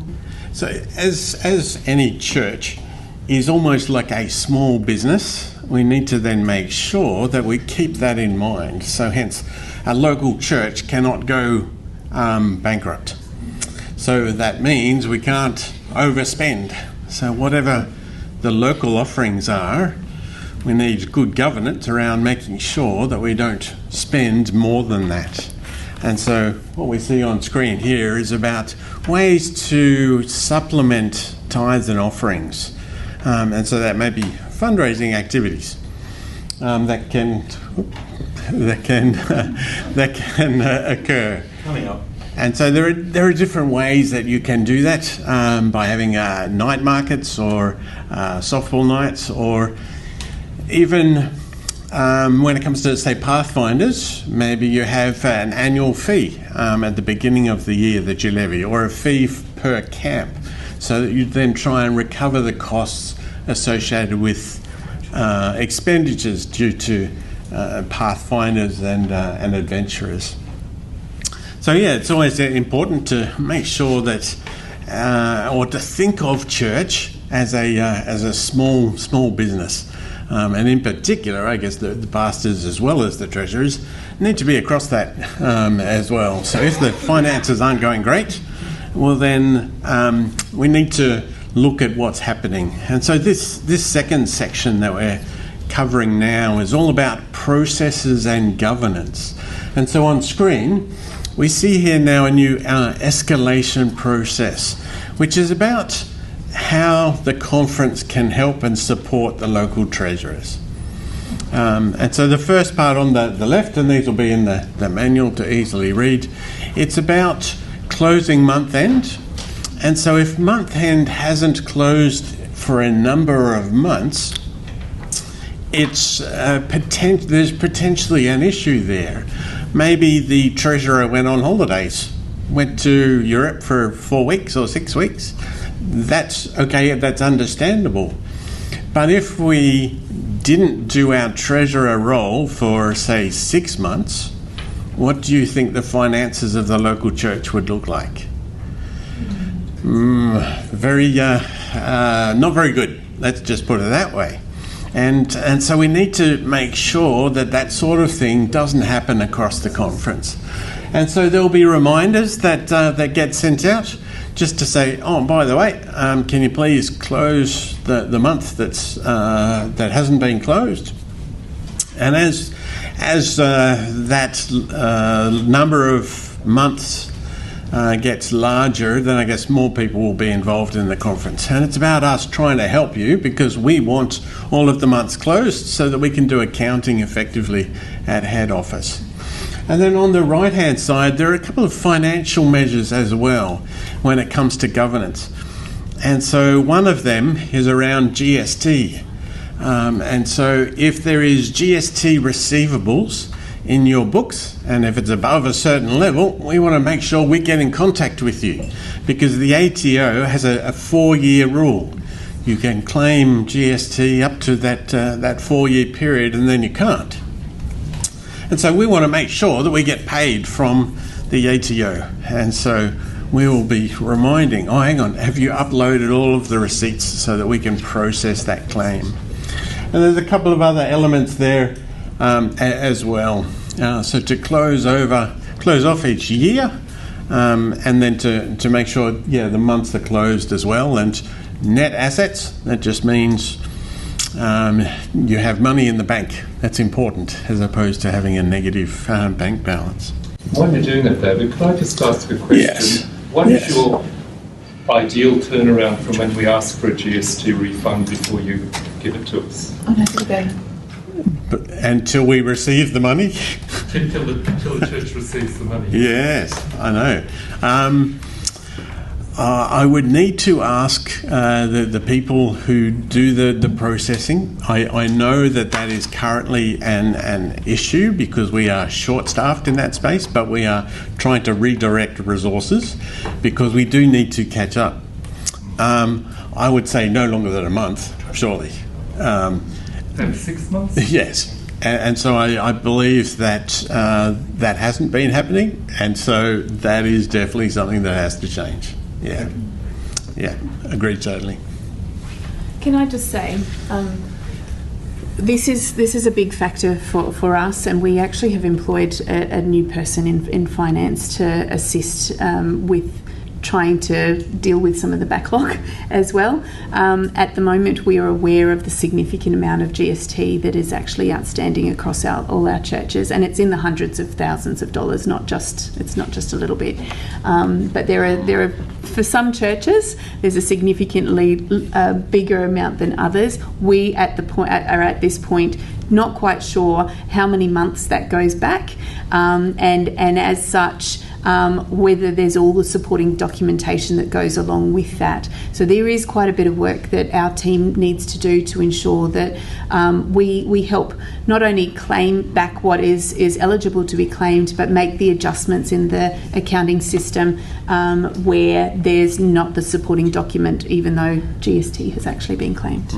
So as any church is almost like a small business, we need to then make sure that we keep that in mind. So hence, a local church cannot go bankrupt. So that means we can't overspend. So whatever the local offerings are, we need good governance around making sure that we don't spend more than that. And so what we see on screen here is about ways to supplement tithes and offerings. And so that may be fundraising activities that can occur. Coming up. And so there are different ways that you can do that by having night markets or softball nights, or even when it comes to, say, Pathfinders, maybe you have an annual fee at the beginning of the year that you levy, or a fee per camp, so that you then try and recover the costs associated with expenditures due to Pathfinders and adventurers. So yeah, it's always important to make sure that, or to think of church as a small business, and in particular, I guess the pastors as well as the treasurers need to be across that as well. So if the finances aren't going great, well then we need to look at what's happening. And so this second section that we're covering now is all about processes and governance. And so on screen, we see here now a new escalation process, which is about how the conference can help and support the local treasurers. And so the first part on the left, and these will be in the manual to easily read, it's about closing month end. And so if month end hasn't closed for a number of months, it's there's potentially an issue there. Maybe the treasurer went on holidays, went to Europe for 4 weeks or 6 weeks. That's okay, that's understandable. But if we didn't do our treasurer role for, say, 6 months, what do you think the finances of the local church would look like? Not very good. Let's just put it that way. And so we need to make sure that sort of thing doesn't happen across the conference. And so there'll be reminders that get sent out just to say, oh, by the way, can you please close the month that hasn't been closed? And as that number of months gets larger, then I guess more people will be involved in the conference. And it's about us trying to help you, because we want all of the months closed so that we can do accounting effectively at head office. And then on the right-hand side, there are a couple of financial measures as well when it comes to governance. And so one of them is around GST. And so if there is GST receivables in your books, and if it's above a certain level, we want to make sure we get in contact with you, because the ATO has a 4-year rule. You can claim GST up to that 4-year period, and then you can't. And so we want to make sure that we get paid from the ATO. And so we will be reminding, oh, hang on, have you uploaded all of the receipts so that we can process that claim? And there's a couple of other elements there as well. So to close off each year, and then to make sure, the months are closed as well. And net assets, that just means you have money in the bank. That's important, as opposed to having a negative bank balance. While you're doing that, David, could I just ask a question? Yes. What is your ideal turnaround from when we ask for a GST refund before you give it to us? Oh, no, it's okay. But until we receive the money? Until the church receives the money. Yes, I know. I would need to ask the people who do the processing. I know that is currently an issue because we are short-staffed in that space, but we are trying to redirect resources because we do need to catch up. I would say no longer than a month, surely. And 6 months? Yes. And so I believe that that hasn't been happening, and so that is definitely something that has to change. Yeah, agreed totally. Can I just say, this is a big factor for us, and we actually have employed a new person in finance to assist with trying to deal with some of the backlog as well. At the moment, we are aware of the significant amount of GST that is actually outstanding across all our churches, and it's in the hundreds of thousands of dollars. It's not just a little bit. But there are for some churches, there's a significantly bigger amount than others. We are at this point not quite sure how many months that goes back, and as such, whether there's all the supporting documentation that goes along with that. So there is quite a bit of work that our team needs to do to ensure that we help not only claim back what is eligible to be claimed, but make the adjustments in the accounting system where there's not the supporting document, even though GST has actually been claimed.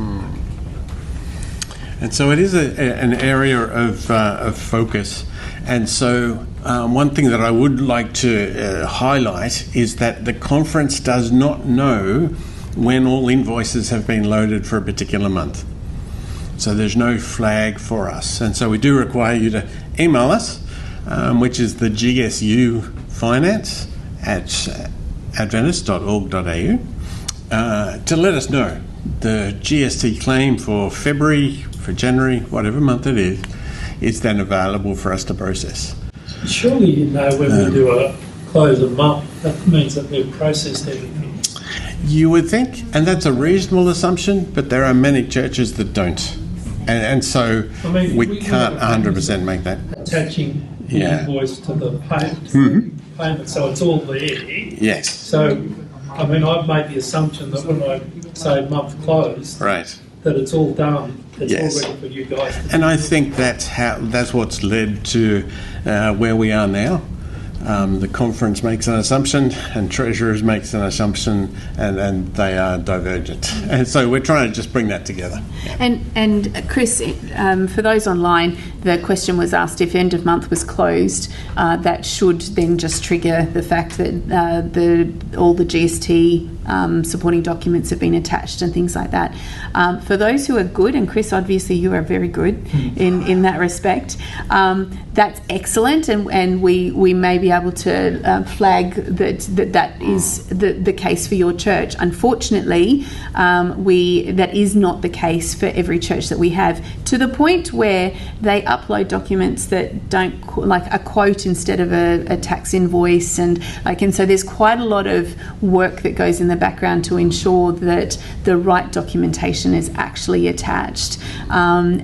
And so it is an area of focus. And so one thing that I would like to highlight is that the conference does not know when all invoices have been loaded for a particular month. So there's no flag for us. And so we do require you to email us, which is the GSU finance at adventist.org.au, to let us know the GST claim for February, for January, whatever month it is then available for us to process. Surely you know when we do a close a month, that means that we've processed everything. You would think, and that's a reasonable assumption, but there are many churches that don't. And so we can't 100% make that. Attaching the invoice to the payment, so it's all there. Yes. So, I mean, I've made the assumption that when I say month closed, right, that it's all done. It's yes. all ready for you guys. And I think that's what's led to where we are now. The conference makes an assumption, and treasurers makes an assumption, and they are divergent. And so we're trying to just bring that together. Yeah. And Chris, for those online, the question was asked if end of month was closed. That should then just trigger the fact that all the GST supporting documents have been attached and things like that. For those who are good, and Chris, obviously you are very good in that respect, that's excellent, and we may be able to flag that is the case for your church. Unfortunately, that is not the case for every church that we have, to the point where they upload documents that don't, like a quote instead of a tax invoice, and so there's quite a lot of work that goes in the background to ensure that the right documentation is actually attached, and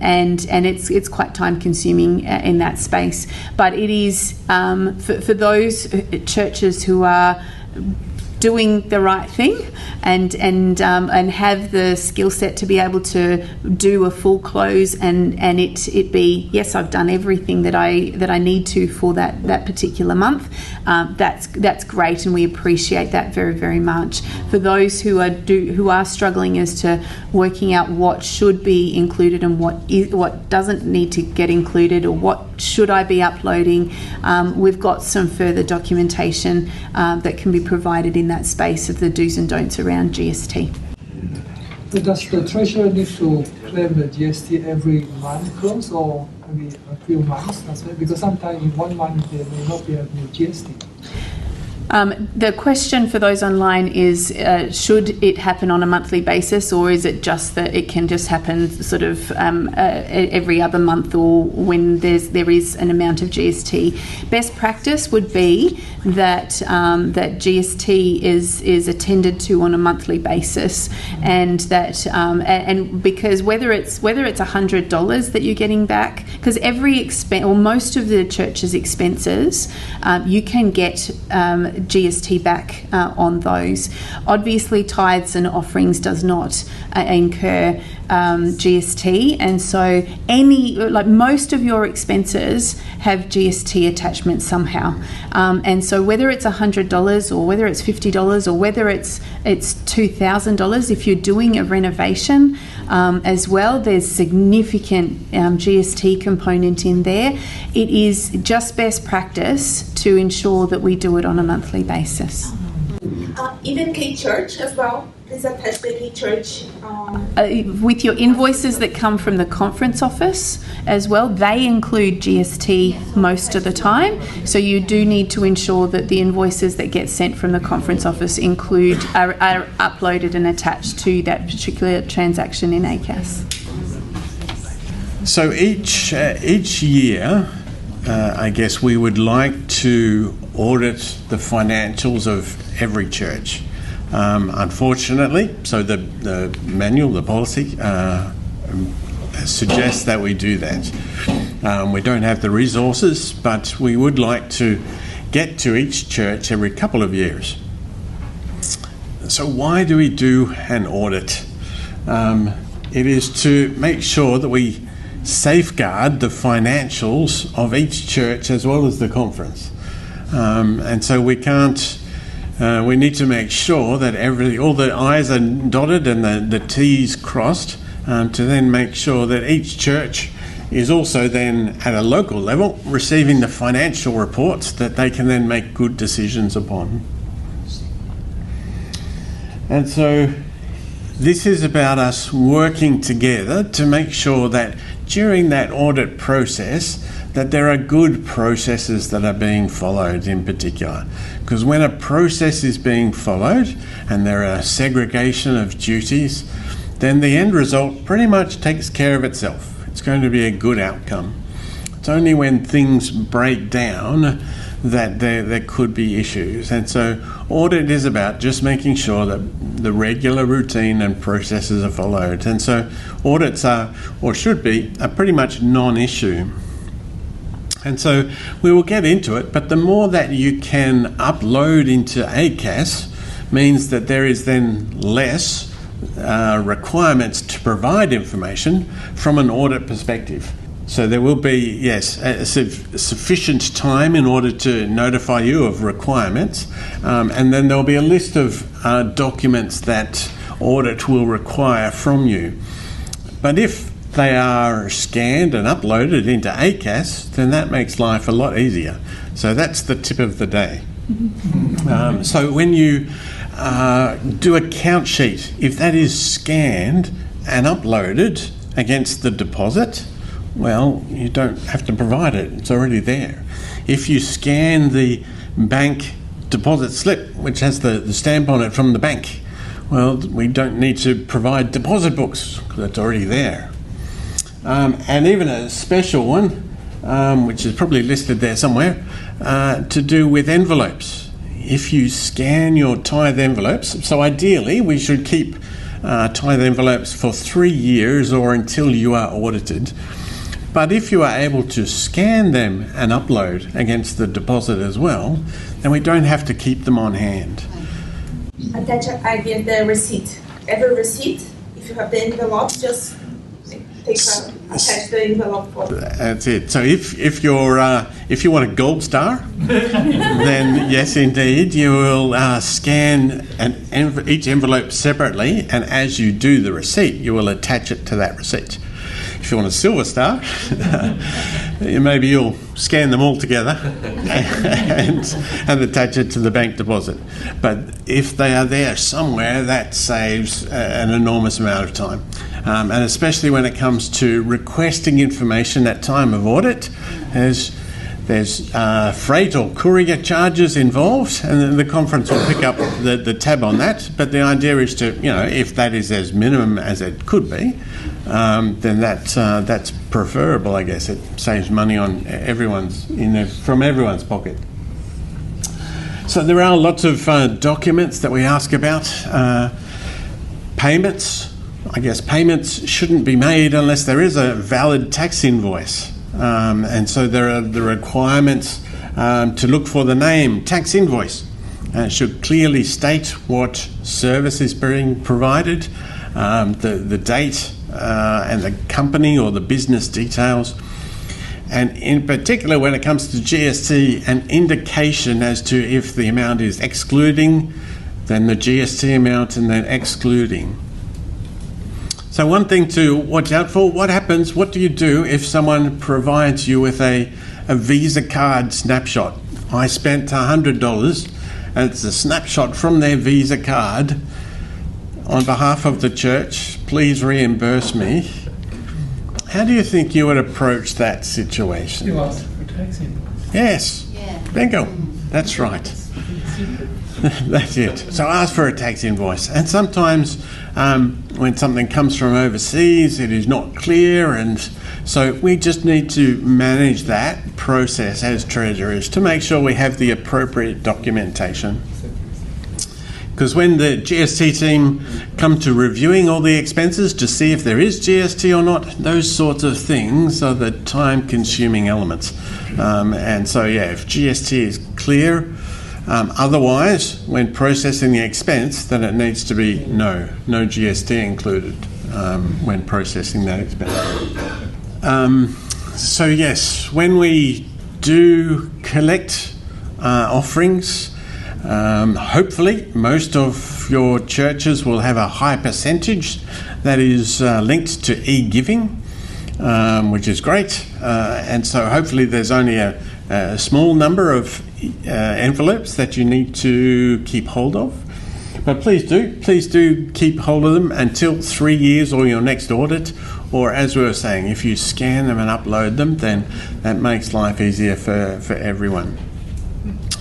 it's quite time consuming in that space. But it is for those churches who are doing the right thing and have the skill set to be able to do a full close and it be, yes, I've done everything that I need to for that particular month. That's great, and we appreciate that very, very much. For those who are struggling as to working out what should be included and what doesn't need to get included, or what should I be uploading, we've got some further documentation that can be provided in that space of the do's and don'ts around GST. But does the treasurer need to claim the GST every month close, or maybe a few months? That's right, because sometimes in 1 month there may not be a GST. The question for those online is, should it happen on a monthly basis, or is it just that it can just happen sort of every other month, or when there is an amount of GST? Best practice would be that GST is attended to on a monthly basis, and that and because whether it's $100 that you're getting back, because every expense or most of the church's expenses, you can get GST back on those. Obviously, tithes and offerings does not incur GST, and so most of your expenses have GST attachments somehow, and so whether it's $100 or whether it's $50 or whether it's $2,000, if you're doing a renovation as well, there's significant GST component in there. It is just best practice to ensure that we do it on a monthly basis. Even K-Church as well. Please attach the K-Church. With your invoices that come from the conference office as well, they include GST most of the time. So you do need to ensure that the invoices that get sent from the conference office are uploaded and attached to that particular transaction in ACAS. So each year, I guess we would like to audit the financials of every church. Unfortunately, so the manual, the policy, suggests that we do that. We don't have the resources, but we would like to get to each church every couple of years. So why do we do an audit? It is to make sure that we safeguard the financials of each church as well as the conference. And so we need to make sure that all the I's are dotted and the T's crossed, to then make sure that each church is also then at a local level receiving the financial reports that they can then make good decisions upon. And so this is about us working together to make sure that during that audit process that there are good processes that are being followed in particular. Because when a process is being followed and there are segregation of duties, then the end result pretty much takes care of itself. It's going to be a good outcome. It's only when things break down that there could be issues. And so audit is about just making sure that the regular routine and processes are followed. And so audits are, or should be, are pretty much non-issue. And so we will get into it, but the more that you can upload into ACAS means that there is then less requirements to provide information from an audit perspective. So there will be, yes, sufficient time in order to notify you of requirements, and then there will be a list of documents that audit will require from you. But if they are scanned and uploaded into ACAS, then that makes life a lot easier. So that's the tip of the day. So when you do a count sheet, if that is scanned and uploaded against the deposit, well, you don't have to provide it. It's already there. If you scan the bank deposit slip, which has the stamp on it from the bank, well, we don't need to provide deposit books because it's already there. And even a special one, which is probably listed there somewhere, to do with envelopes. If you scan your tithe envelopes, so ideally we should keep tithe envelopes for 3 years or until you are audited. But if you are able to scan them and upload against the deposit as well, then we don't have to keep them on hand. Attach again the receipt. Every receipt, if you have the envelope, just attach the envelope for it. That's it. So if you want a gold star, then yes, indeed, you will scan each envelope separately, and as you do the receipt, you will attach it to that receipt. If you want a silver star, maybe you'll scan them all together and attach it to the bank deposit. But if they are there somewhere, that saves an enormous amount of time. And especially when it comes to requesting information at time of audit, as there's freight or courier charges involved, and then the conference will pick up the tab on that. But the idea is to, if that is as minimum as it could be, then that's preferable, I guess. It saves money on from everyone's pocket. So there are lots of documents that we ask about. Payments. I guess payments shouldn't be made unless there is a valid tax invoice. And so there are the requirements to look for the name tax invoice. It should clearly state what service is being provided, the date and the company or the business details. And in particular, when it comes to GST, an indication as to if the amount is excluding, then the GST amount, and then excluding. So one thing to watch out for, what do you do if someone provides you with a Visa card snapshot? I spent $100, and it's a snapshot from their Visa card. On behalf of the church, please reimburse me. How do you think you would approach that situation? You ask for a tax invoice. Yes. Yeah. Bingo. That's right. That's it. So ask for a tax invoice. And sometimes when something comes from overseas, it is not clear, and so we just need to manage that process as treasurers to make sure we have the appropriate documentation. Because when the GST team come to reviewing all the expenses to see if there is GST or not, those sorts of things are the time-consuming elements. And so, if GST is clear, otherwise, when processing the expense, then it needs to be no GST included when processing that expense. So yes, when we do collect offerings, hopefully most of your churches will have a high percentage that is linked to e-giving, which is great. And so hopefully there's only a small number of envelopes that you need to keep hold of. But please do keep hold of them until 3 years or your next audit. Or as we were saying, if you scan them and upload them, then that makes life easier for everyone.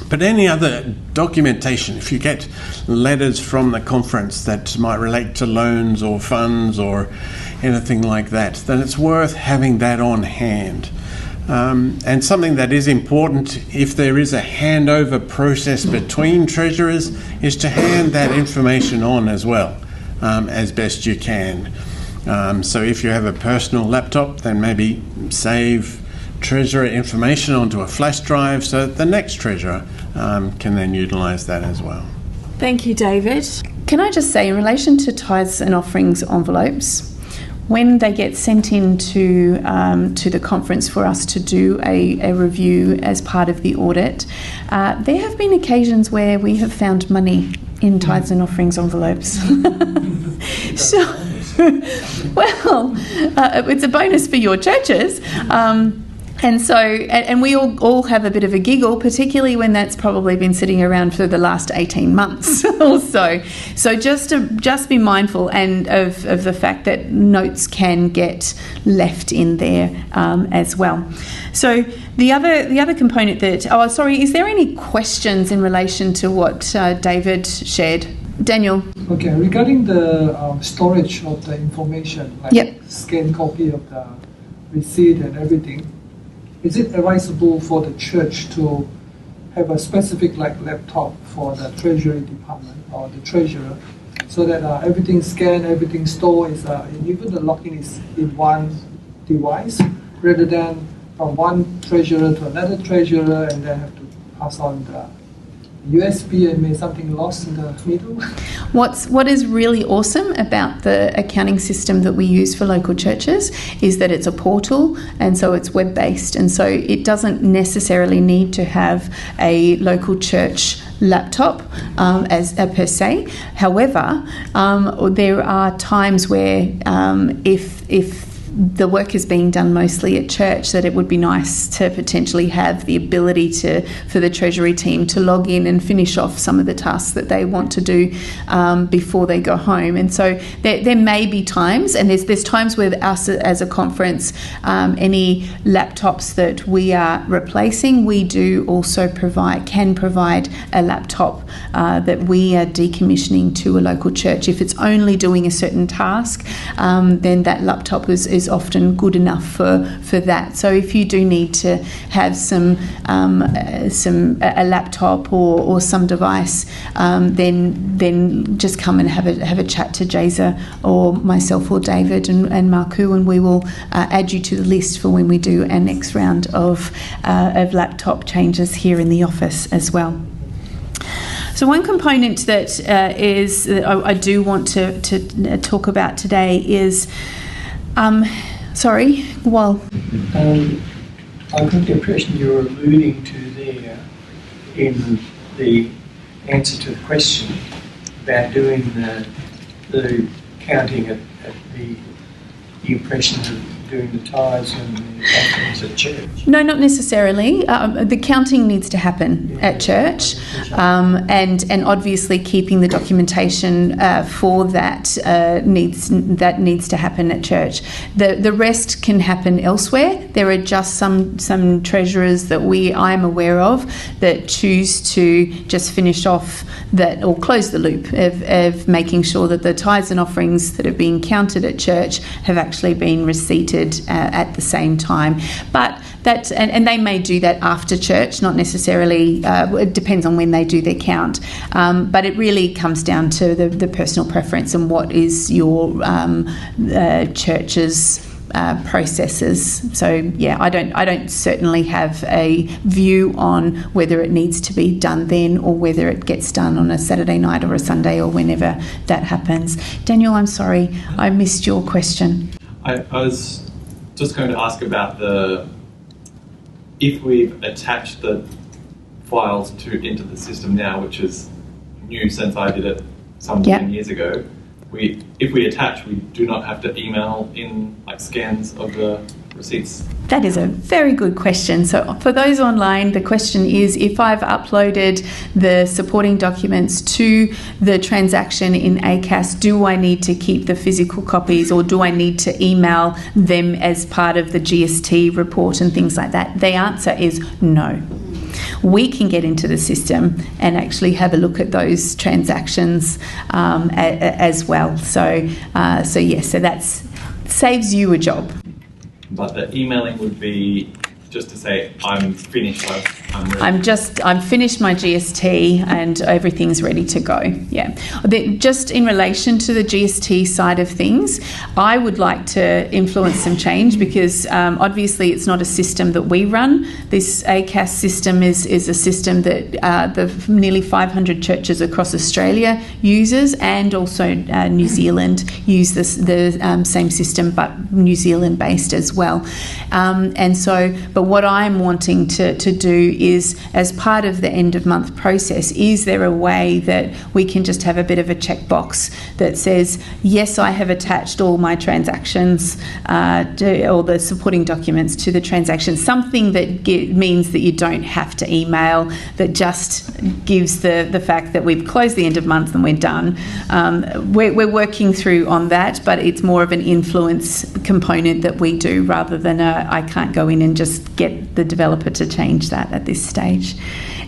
But any other documentation, if you get letters from the conference that might relate to loans or funds or anything like that, then it's worth having that on hand. And something that is important, if there is a handover process between treasurers, is to hand that information on as well, as best you can. So if you have a personal laptop, then maybe save treasurer information onto a flash drive so that the next treasurer can then utilise that as well. Thank you, David. Can I just say, in relation to tithes and offerings envelopes, when they get sent in to the conference for us to do a review as part of the audit, there have been occasions where we have found money in tithes and offerings envelopes. So, well, it's a bonus for your churches. And so, and we all have a bit of a giggle, particularly when that's probably been sitting around for the last 18 months or so. So just be mindful and of the fact that notes can get left in there as well. So the other component that, is there any questions in relation to what David shared? Daniel. Okay, regarding the storage of the information, like scanned copy of the receipt and everything, is it advisable for the church to have a specific laptop for the treasury department or the treasurer, so that everything scanned, everything stored is even the login is in one device, rather than from one treasurer to another treasurer and then have to pass on the USB and maybe something lost in the middle? What is really awesome about the accounting system that we use for local churches is that it's a portal, and so it's web-based, and so it doesn't necessarily need to have a local church laptop as per se. However, there are times where if the work is being done mostly at church, that it would be nice to potentially have the ability for the Treasury team to log in and finish off some of the tasks that they want to do before they go home. And so there may be times, and there's times with us as a conference, any laptops that we are replacing, we do also can provide a laptop that we are decommissioning to a local church. If it's only doing a certain task, then that laptop is often good enough for that. So if you do need to have a laptop or some device, then just come and have a chat to Jaza or myself or David and Marku, and we will add you to the list for when we do our next round of laptop changes here in the office as well. So one component that I do want to talk about today is, sorry, well. I got the impression you were alluding to there in the answer to the question about doing the counting at the impression of doing the tithes and the offerings at church. No, not necessarily. The counting needs to happen at church, and obviously keeping the documentation for that needs to happen at church. The rest can happen elsewhere. There are just some treasurers that I'm aware of that choose to just finish off that or close the loop of making sure that the tithes and offerings that are being counted at church have actually been receipted at the same time. But that, and they may do that after church, not necessarily, it depends on when they do their count. But it really comes down to the personal preference and what is your church's processes. So yeah, I don't certainly have a view on whether it needs to be done then or whether it gets done on a Saturday night or a Sunday or whenever that happens. Daniel, I'm sorry, I missed your question. I was just going to ask about if we've attached the files into the system now, which is new since I did it some 10 years ago. If we attach, we do not have to email in like scans of the receipts. That is a very good question. So for those online, the question is, if I've uploaded the supporting documents to the transaction in ACAS, do I need to keep the physical copies or do I need to email them as part of the GST report and things like that? The answer is no. We can get into the system and actually have a look at those transactions as well. So that saves you a job. But the emailing would be just to say, I'm finished, I'm ready. I'm finished my GST and everything's ready to go. Yeah. Just in relation to the GST side of things, I would like to influence some change because obviously it's not a system that we run. This ACAS system is a system that the nearly 500 churches across Australia uses, and also New Zealand use the same system, but New Zealand based as well. But what I'm wanting to do is, as part of the end of month process, is there a way that we can just have a bit of a checkbox that says, yes, I have attached all my transactions or the supporting documents to the transaction, something that means that you don't have to email, that just gives the fact that we've closed the end of month and we're done. We're working through on that, but it's more of an influence component that we do rather than I can't go in and just get the developer to change that at this stage.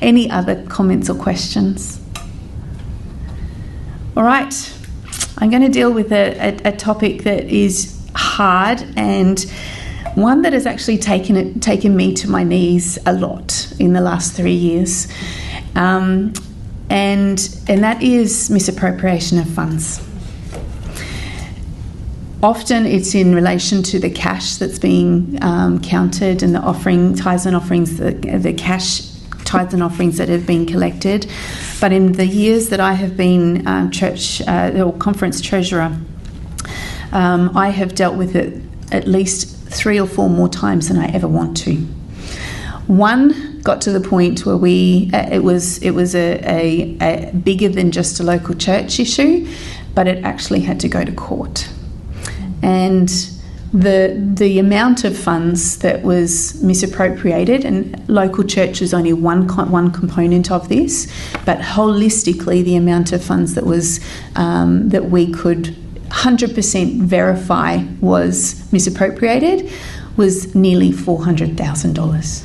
Any other comments or questions? All right, I'm going to deal with a topic that is hard and one that has actually taken me to my knees a lot in the last 3 years, and that is misappropriation of funds. Often it's in relation to the cash that's being counted and the tithes and offerings, the cash tithes and offerings that have been collected. But in the years that I have been church or conference treasurer, I have dealt with it at least 3 or 4 more times than I ever want to. One got to the point where it was a bigger than just a local church issue, but it actually had to go to court. And the amount of funds that was misappropriated, and local church is only one component of this, but holistically the amount of funds that was that we could 100% verify was misappropriated was nearly $400,000.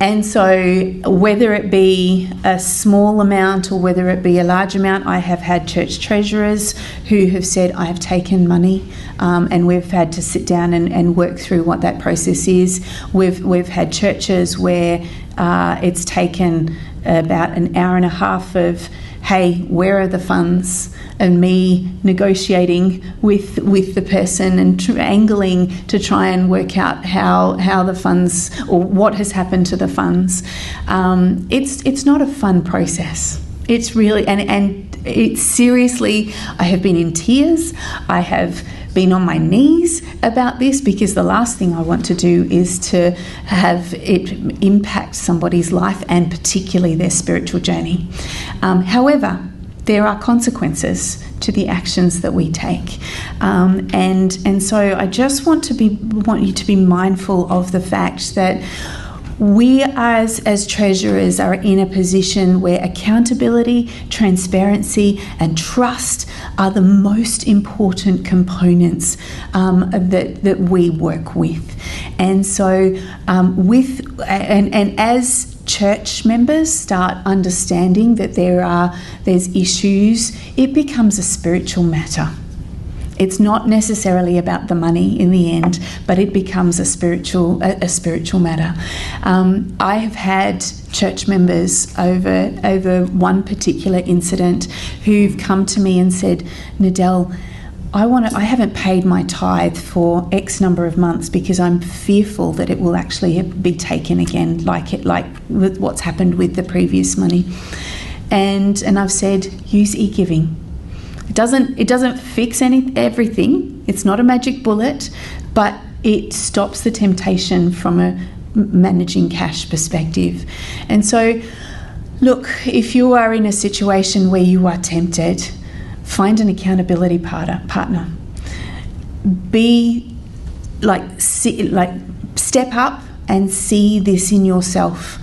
And so whether it be a small amount or whether it be a large amount, I have had church treasurers who have said, I have taken money, and we've had to sit down and work through what that process is. We've had churches where it's taken about an hour and a half of, hey, where are the funds? And me negotiating with the person and angling to try and work out how the funds, or what has happened to the funds. It's not a fun process. It's really, and it's seriously, I have been in tears. I have been on my knees about this, because the last thing I want to do is to have it impact somebody's life, and particularly their spiritual journey. However, there are consequences to the actions that we take, and so I just want you to be mindful of the fact that we as treasurers are in a position where accountability, transparency and trust are the most important components that we work with. And so as church members start understanding that there's issues, it becomes a spiritual matter. It's not necessarily about the money in the end, but it becomes a spiritual matter. I have had church members over one particular incident who've come to me and said, Nadell, I haven't paid my tithe for X number of months because I'm fearful that it will actually be taken again, like with what's happened with the previous money. And I've said, use e-giving. It doesn't fix everything. It's not a magic bullet, but it stops the temptation from a managing cash perspective. And so, look, if you are in a situation where you are tempted, find an accountability partner. Step up and see this in yourself.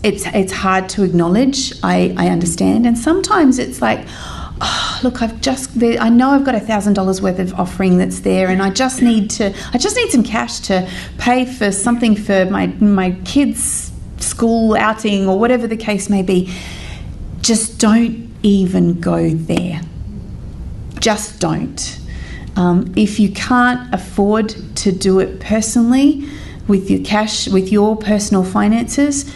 It's hard to acknowledge. I understand, and sometimes it's like, oh, look, I know I've got $1,000 worth of offering that's there, and I just need some cash to pay for something for my kids' school outing or whatever the case may be. Just don't even go there. Just don't. If you can't afford to do it personally with your cash, with your personal finances,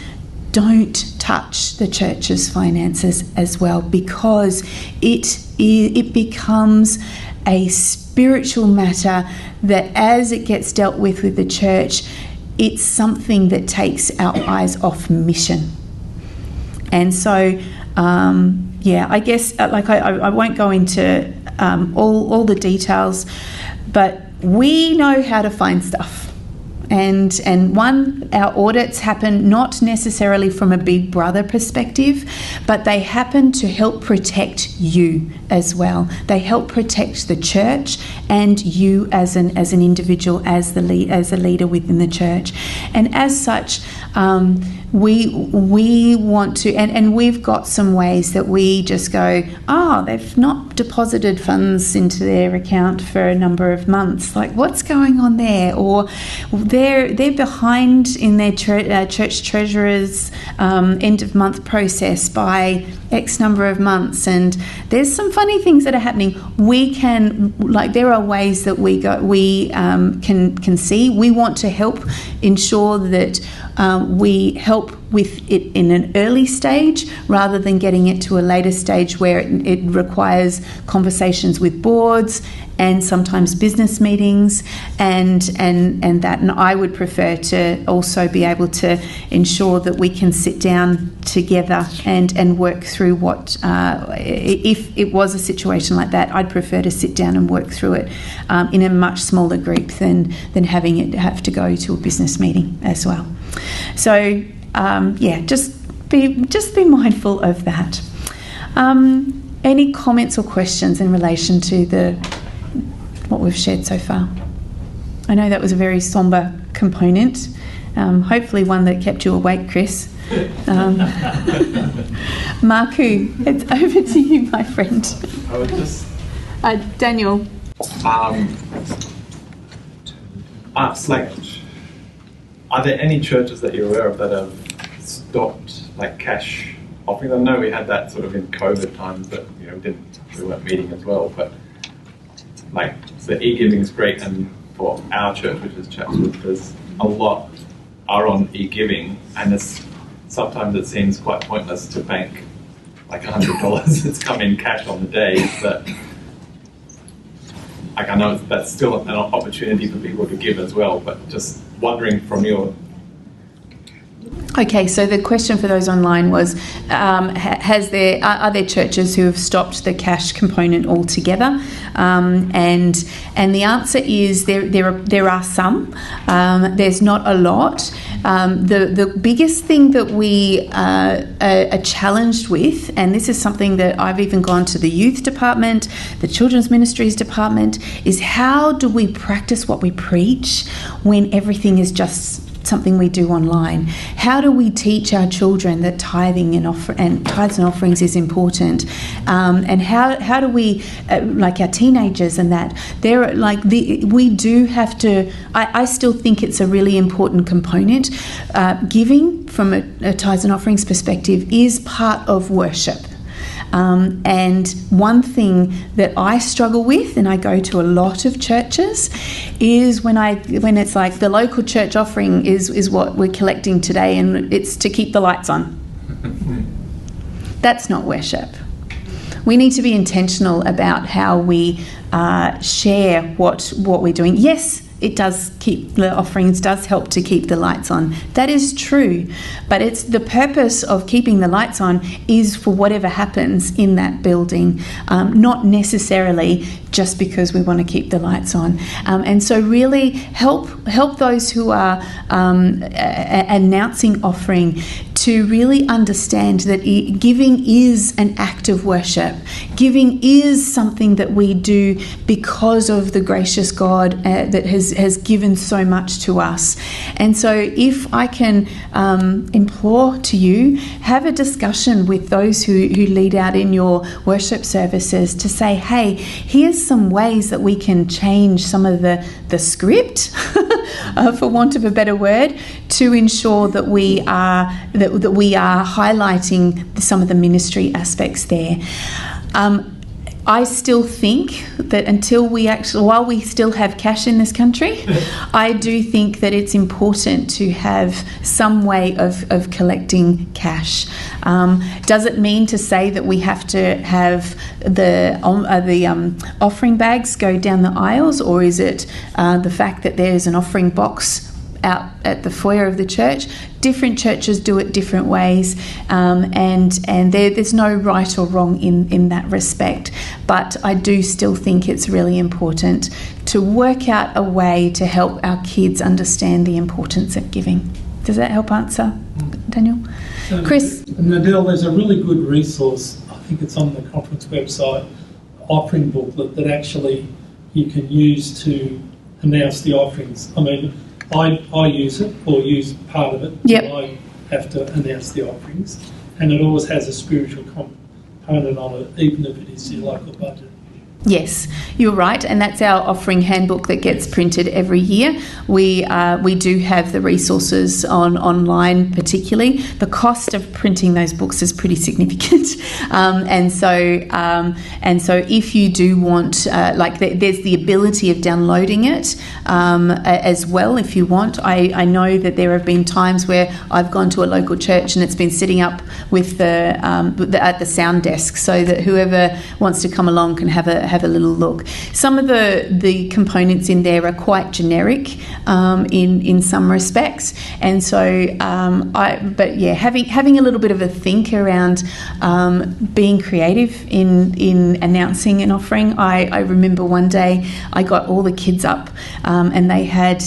don't touch the church's finances as well, because it becomes a spiritual matter that, as it gets dealt with the church, it's something that takes our eyes off mission. And so, I guess I won't go into all the details, but we know how to find stuff. And our audits happen not necessarily from a big brother perspective, but they happen to help protect you as well. They help protect the church and you as an individual, as a leader within the church. And as such, we want to, and we've got some ways that we just go, they've not deposited funds into their account for a number of months. Like, what's going on there? Or they're behind in their church treasurer's end of month process by X number of months, and there's some funny things that are happening. We can, there are ways that we can see. We want to help ensure that we help with it in an early stage rather than getting it to a later stage where it requires conversations with boards and sometimes business meetings and that. And I would prefer to also be able to ensure that we can sit down together and work through what, if it was a situation like that, I'd prefer to sit down and work through it in a much smaller group than having it have to go to a business meeting as well. So just be mindful of that. Any comments or questions in relation to the what we've shared so far. I know that was a very sombre component, hopefully one that kept you awake, Chris. Marku, it's over to you, my friend. I would just... Daniel. Are there any churches that you're aware of that have stopped cash offerings? I know we had that sort of in COVID times, but we weren't meeting as well. But the e-giving is great, and for our church, which is Chatswood, there's a lot are on e-giving, and sometimes it seems quite pointless to bank $100 that's come in cash on the day. But I know that's still an opportunity for people to give as well, but just wondering from your... Okay, so the question for those online was, are there churches who have stopped the cash component altogether? And the answer is there are some. There's not a lot. The biggest thing that we are challenged with, and this is something that I've even gone to the youth department, the children's ministries department, is how do we practice what we preach when everything is just something we do online? How do we teach our children that tithing and tithes and offerings is important? And how do we, like our teenagers and that, we do have to, I still think it's a really important component. Giving from a tithes and offerings perspective is part of worship. And one thing that I struggle with, and I go to a lot of churches, is when it's like the local church offering is what we're collecting today, and it's to keep the lights on. That's not worship. We need to be intentional about how we share what we're doing. Yes, it does the offerings does help to keep the lights on. That is true. But it's the purpose of keeping the lights on is for whatever happens in that building, not necessarily just because we want to keep the lights on. And so really help those who are announcing offering to really understand that giving is an act of worship. Giving is something that we do because of the gracious God that has given so much to us. And so if I can implore to you, have a discussion with those who lead out in your worship services to say, hey, here's some ways that we can change some of the script, for want of a better word, to ensure that we are highlighting some of the ministry aspects there. I still think that while we still have cash in this country, I do think that it's important to have some way of collecting cash. Does it mean to say that we have to have the offering bags go down the aisles, or is it the fact that there's an offering box out at the foyer of the church? Different churches do it different ways, and there's no right or wrong in that respect. But I do still think it's really important to work out a way to help our kids understand the importance of giving. Does that help answer, Daniel? Chris? Nadine, there's a really good resource, I think it's on the conference website, offering booklet that actually you can use to announce the offerings. I mean, I use it, or use part of it. Yep. I have to announce the offerings, and it always has a spiritual component on it, even if it is your local budget. Yes, you're right, and that's our offering handbook that gets printed every year. We do have the resources online, particularly. The cost of printing those books is pretty significant, and so if you do want, there's the ability of downloading it as well if you want. I know that there have been times where I've gone to a local church and it's been sitting up with at the sound desk, so that whoever wants to come along can have a little look. Some of the components in there are quite generic in some respects, and so having a little bit of a think around being creative in announcing an offering. I remember one day I got all the kids up, and they had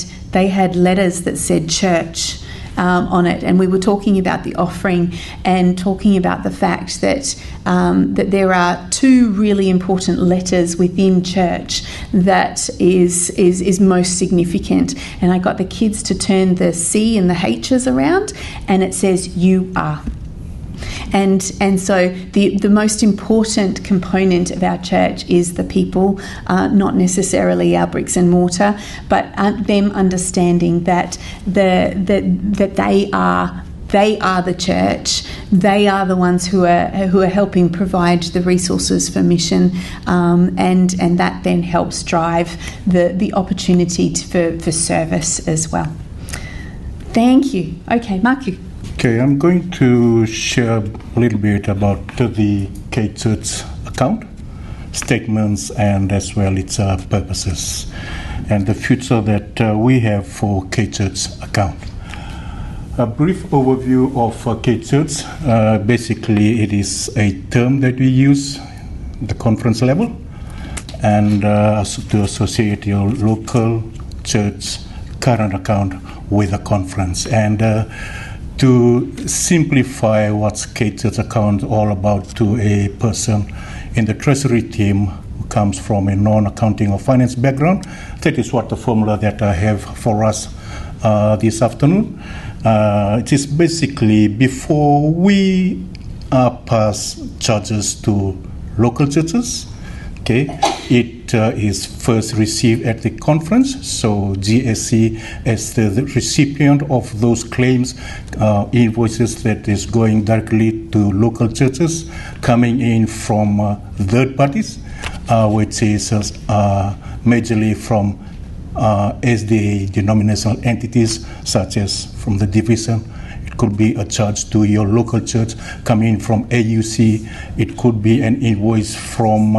letters that said church. on it, and we were talking about the offering and talking about the fact that that there are two really important letters within church that is most significant. And I got the kids to turn the C and the H's around, and it says "you are." And so the most important component of our church is the people, not necessarily our bricks and mortar, but them understanding that that they are the church. They are the ones who are helping provide the resources for mission, and that then helps drive the opportunity for service as well. Thank you. Okay, Marku. Okay, I'm going to share a little bit about the K-Church account, statements, and as well its purposes, and the future that we have for K-Church account. A brief overview of K-Church. Basically, it is a term that we use at the conference level, and to associate your local church current account with a conference. And to simplify what's K-Church account all about to a person in the treasury team who comes from a non-accounting or finance background, that is what the formula that I have for us this afternoon. It is basically before we pass charges to local churches, okay, it is first received at the conference. So GSC as the recipient of those claims, invoices that is going directly to local churches, coming in from third parties, which is majorly from SDA denominational entities, such as from the division. It could be a charge to your local church coming from AUC. It could be an invoice from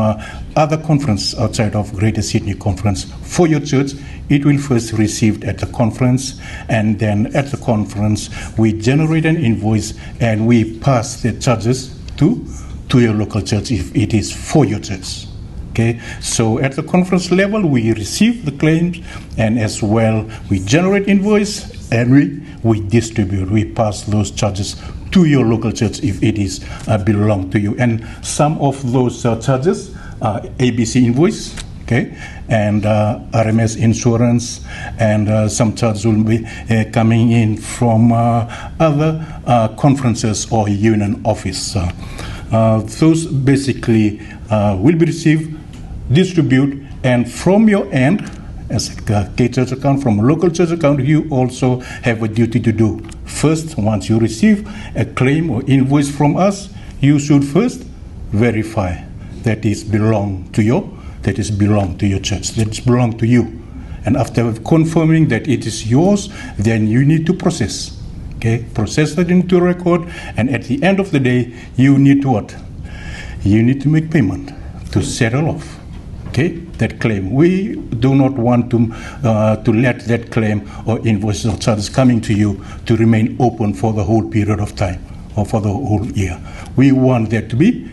other conference outside of Greater Sydney Conference for your church. It will first received at the conference, and then at the conference we generate an invoice and we pass the charges to your local church if it is for your church. Okay, so at the conference level, we receive the claims, and as well, we generate invoice and we distribute, we pass those charges to your local church if it is belong to you. And some of those charges are ABC invoice, okay, and RMS insurance, and some charges will be coming in from other conferences or union office. Those basically will be received, distribute, and from your end, as a K-Church account, from a local church account, you also have a duty to do. First, once you receive a claim or invoice from us, you should first verify that it belong to your church, that it belong to you. And after confirming that it is yours, then you need to process. Okay, process that into record, and at the end of the day, you need to what? You need to make payment to settle off. Okay, that claim. We do not want to let that claim or invoices or charges coming to you to remain open for the whole period of time or for the whole year. We want that to be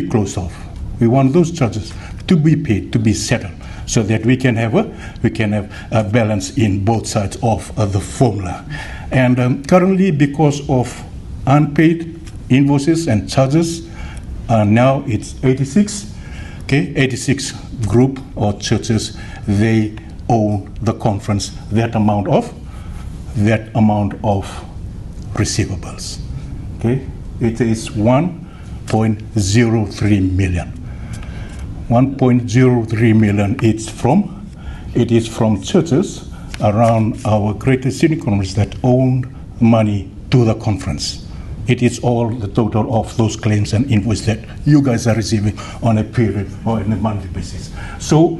closed off. We want those charges to be paid, to be settled, so that we can have a balance in both sides of the formula. And currently, because of unpaid invoices and charges, now it's 86. Okay, 86 group or churches, they owe the conference that amount of receivables. Okay, it is 1.03 million. 1.03 million. It is from churches around our Greater Sydney Conference that own money to the conference. It is all the total of those claims and invoices that you guys are receiving on a period or on a monthly basis. So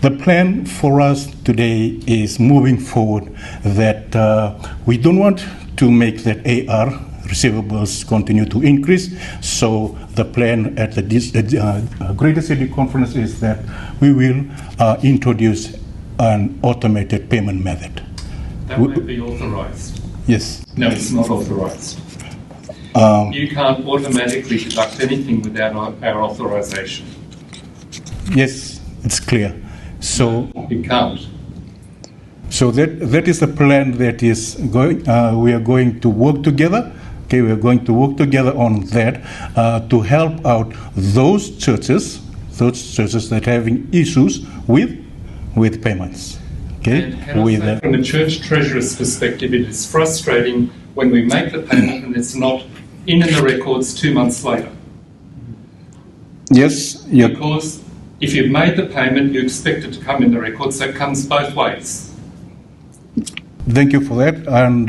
the plan for us today is moving forward that we don't want to make that AR receivables continue to increase. So the plan at the Greater Sydney Conference is that we will introduce an automated payment method. That may be authorised. Yes. No, it's not authorised. You can't automatically deduct anything without our authorisation. Yes, it's clear. So you can't. So that is a plan that is going. We are going to work together. Okay, we are going to work together on that to help out those churches that are having issues with payments. Okay, and can I say, from a church treasurer's perspective, it is frustrating when we make the payment and it's not in the records 2 months later. Yes. Yeah. Because if you've made the payment, you expect it to come in the records, so it comes both ways. Thank you for that, and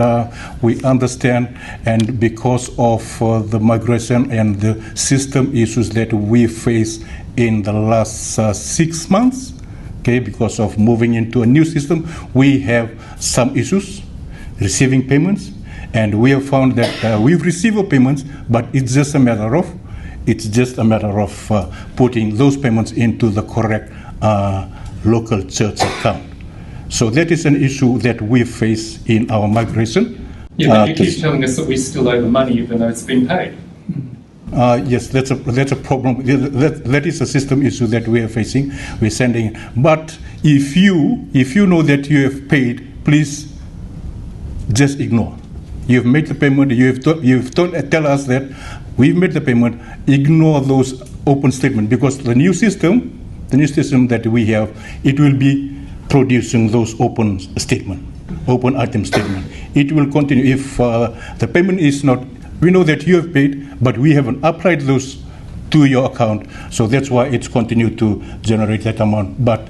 we understand, and because of the migration and the system issues that we face in the last 6 months, okay, because of moving into a new system, we have some issues receiving payments, and we have found that we've received payments, but it's just a matter of putting those payments into the correct local church account. So that is an issue that we face in our migration. Yeah, but you keep telling us that we still owe the money even though it's been paid. Yes, that's a problem. That is a system issue that we are facing. We're sending, but if you know that you have paid, please just ignore. You've made the payment. Tell us that we've made the payment. Ignore those open statements, because the new system that we have, it will be producing those open item statement. It will continue if the payment is not. We know that you have paid, but we haven't applied those to your account, so that's why it's continued to generate that amount. But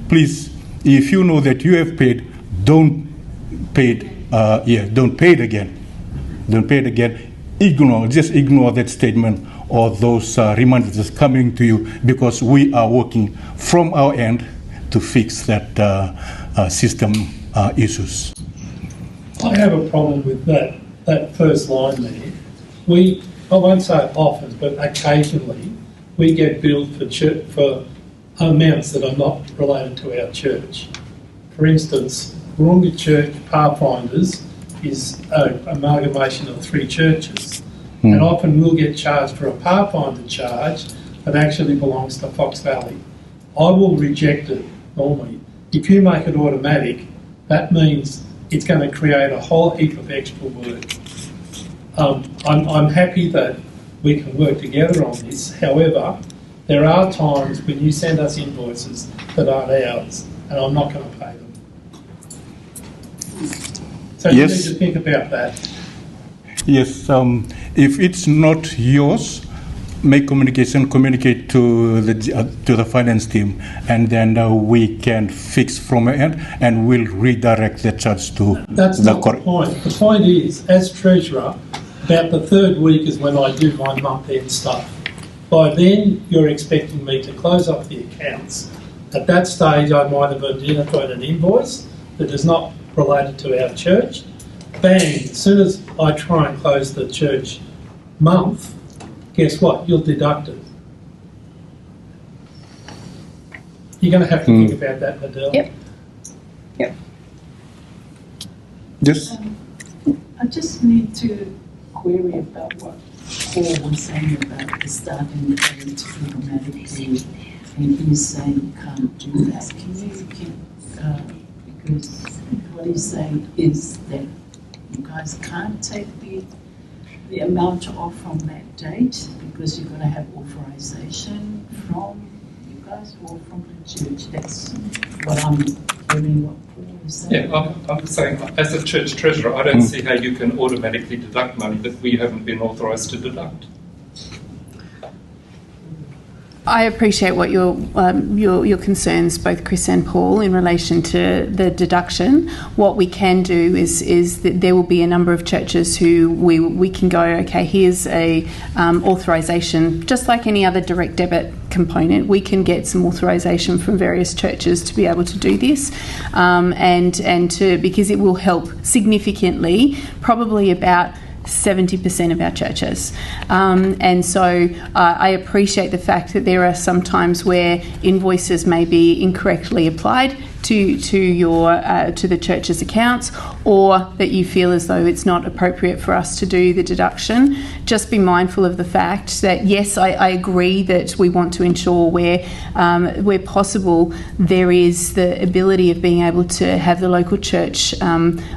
please, if you know that you have paid, don't pay it again. Don't pay it again. Ignore that statement or those reminders coming to you, because we are working from our end to fix that system issues. I have a problem with that first line there. I won't say often, but occasionally we get billed for amounts that are not related to our church. For instance, Wurunga Church Pathfinders is an amalgamation of 3 churches, and often we'll get charged for a Pathfinder charge that actually belongs to Fox Valley. I will reject it normally. If you make it automatic, that means it's going to create a whole heap of extra work. I'm happy that we can work together on this. However, there are times when you send us invoices that aren't ours, and I'm not going to pay them. So you need to think about that. Yes, if it's not yours, communicate to the finance team, and then we can fix from our end, and we'll redirect the charge to That's not the point. The point is, as treasurer, about the 3rd week is when I do my month-end stuff. By then, you're expecting me to close up the accounts. At that stage, I might have identified an invoice that is not related to our church. Bang! As soon as I try and close the church month, guess what? You'll deduct it. You're going to have to think about that, Adele. Yep. Yes. I just need to query about what Paul was saying about the starting date automatically, and he's saying you can't do that. Because what he's saying is that you guys can't take the amount off from that date because you're going to have authorization from you guys or from the church. That's what I'm hearing what Paul is saying. Yeah, I'm saying, as a church treasurer, I don't see how you can automatically deduct money that we haven't been authorised to deduct. I appreciate what your concerns, both Chris and Paul, in relation to the deduction. What we can do is that there will be a number of churches who we can go, okay, here's a authorisation, just like any other direct debit component. We can get some authorisation from various churches to be able to do this, because it will help significantly, probably about 70% of our churches, and so I appreciate the fact that there are some times where invoices may be incorrectly applied to the church's accounts, or that you feel as though it's not appropriate for us to do the deduction, just be mindful of the fact that, yes, I agree that we want to ensure where possible there is the ability of being able to have the local church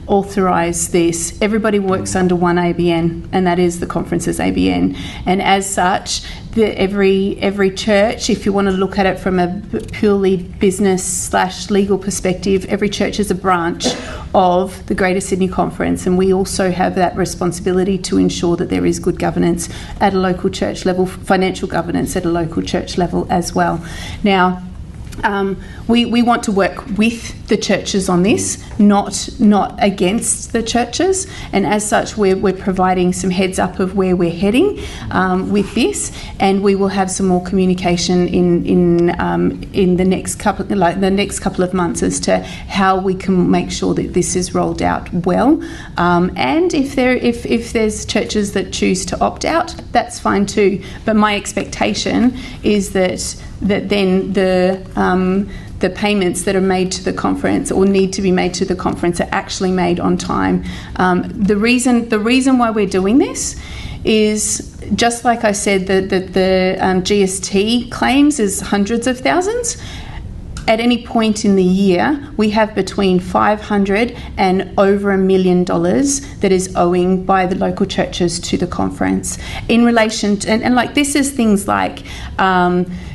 authorise this. Everybody works under one ABN, and that is the conference's ABN. And as such, every church, if you want to look at it from a purely business/legal perspective, every church is a branch of the Greater Sydney Conference, and we also have that responsibility to ensure that there is good governance at a local church level, financial governance at a local church level as well. Now, we want to work with the churches on this, not against the churches, and as such we're providing some heads up of where we're heading with this, and we will have some more communication in the next couple of months as to how we can make sure that this is rolled out well, and if there's churches that choose to opt out, that's fine too, but my expectation is that then the payments that are made to the conference or need to be made to the conference are actually made on time. The reason why we're doing this is, just like I said, the GST claims is hundreds of thousands. At any point in the year, we have between $500,000 and over $1 million that is owing by the local churches to the conference. In relation to, and like this is things like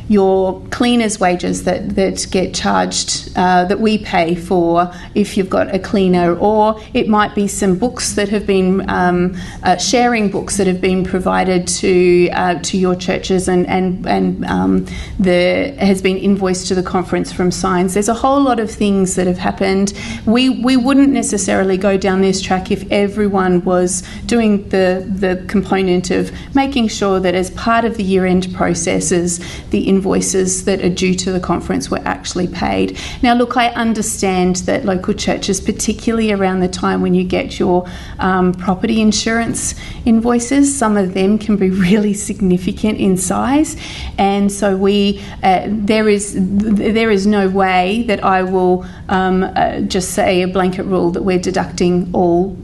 your cleaners' wages that get charged, that we pay for if you've got a cleaner, or it might be some books that have been sharing books that have been provided to your churches, and has been invoiced to the conference from signs. There's a whole lot of things that have happened. We wouldn't necessarily go down this track if everyone was doing the component of making sure that as part of the year-end processes, the invoices that are due to the conference were actually paid. Now, look, I understand that local churches, particularly around the time when you get your property insurance invoices, some of them can be really significant in size, and so there is no way that I will just say a blanket rule that we're deducting all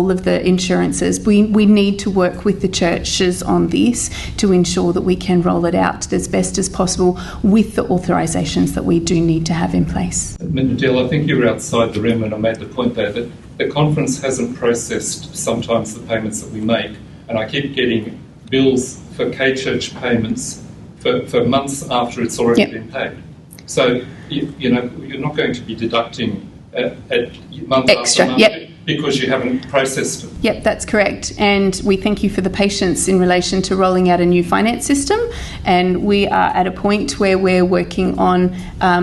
of the insurances. We need to work with the churches on this to ensure that we can roll it out as best as possible with the authorisations that we do need to have in place. Ministerial, I think you were outside the room when I made the point there that the conference hasn't processed sometimes the payments that we make, and I keep getting bills for K-Church payments for months after it's already been paid. So, you're not going to be deducting at month extra, after month because you haven't processed it. Yep, that's correct. And we thank you for the patience in relation to rolling out a new finance system. And we are at a point where we're working on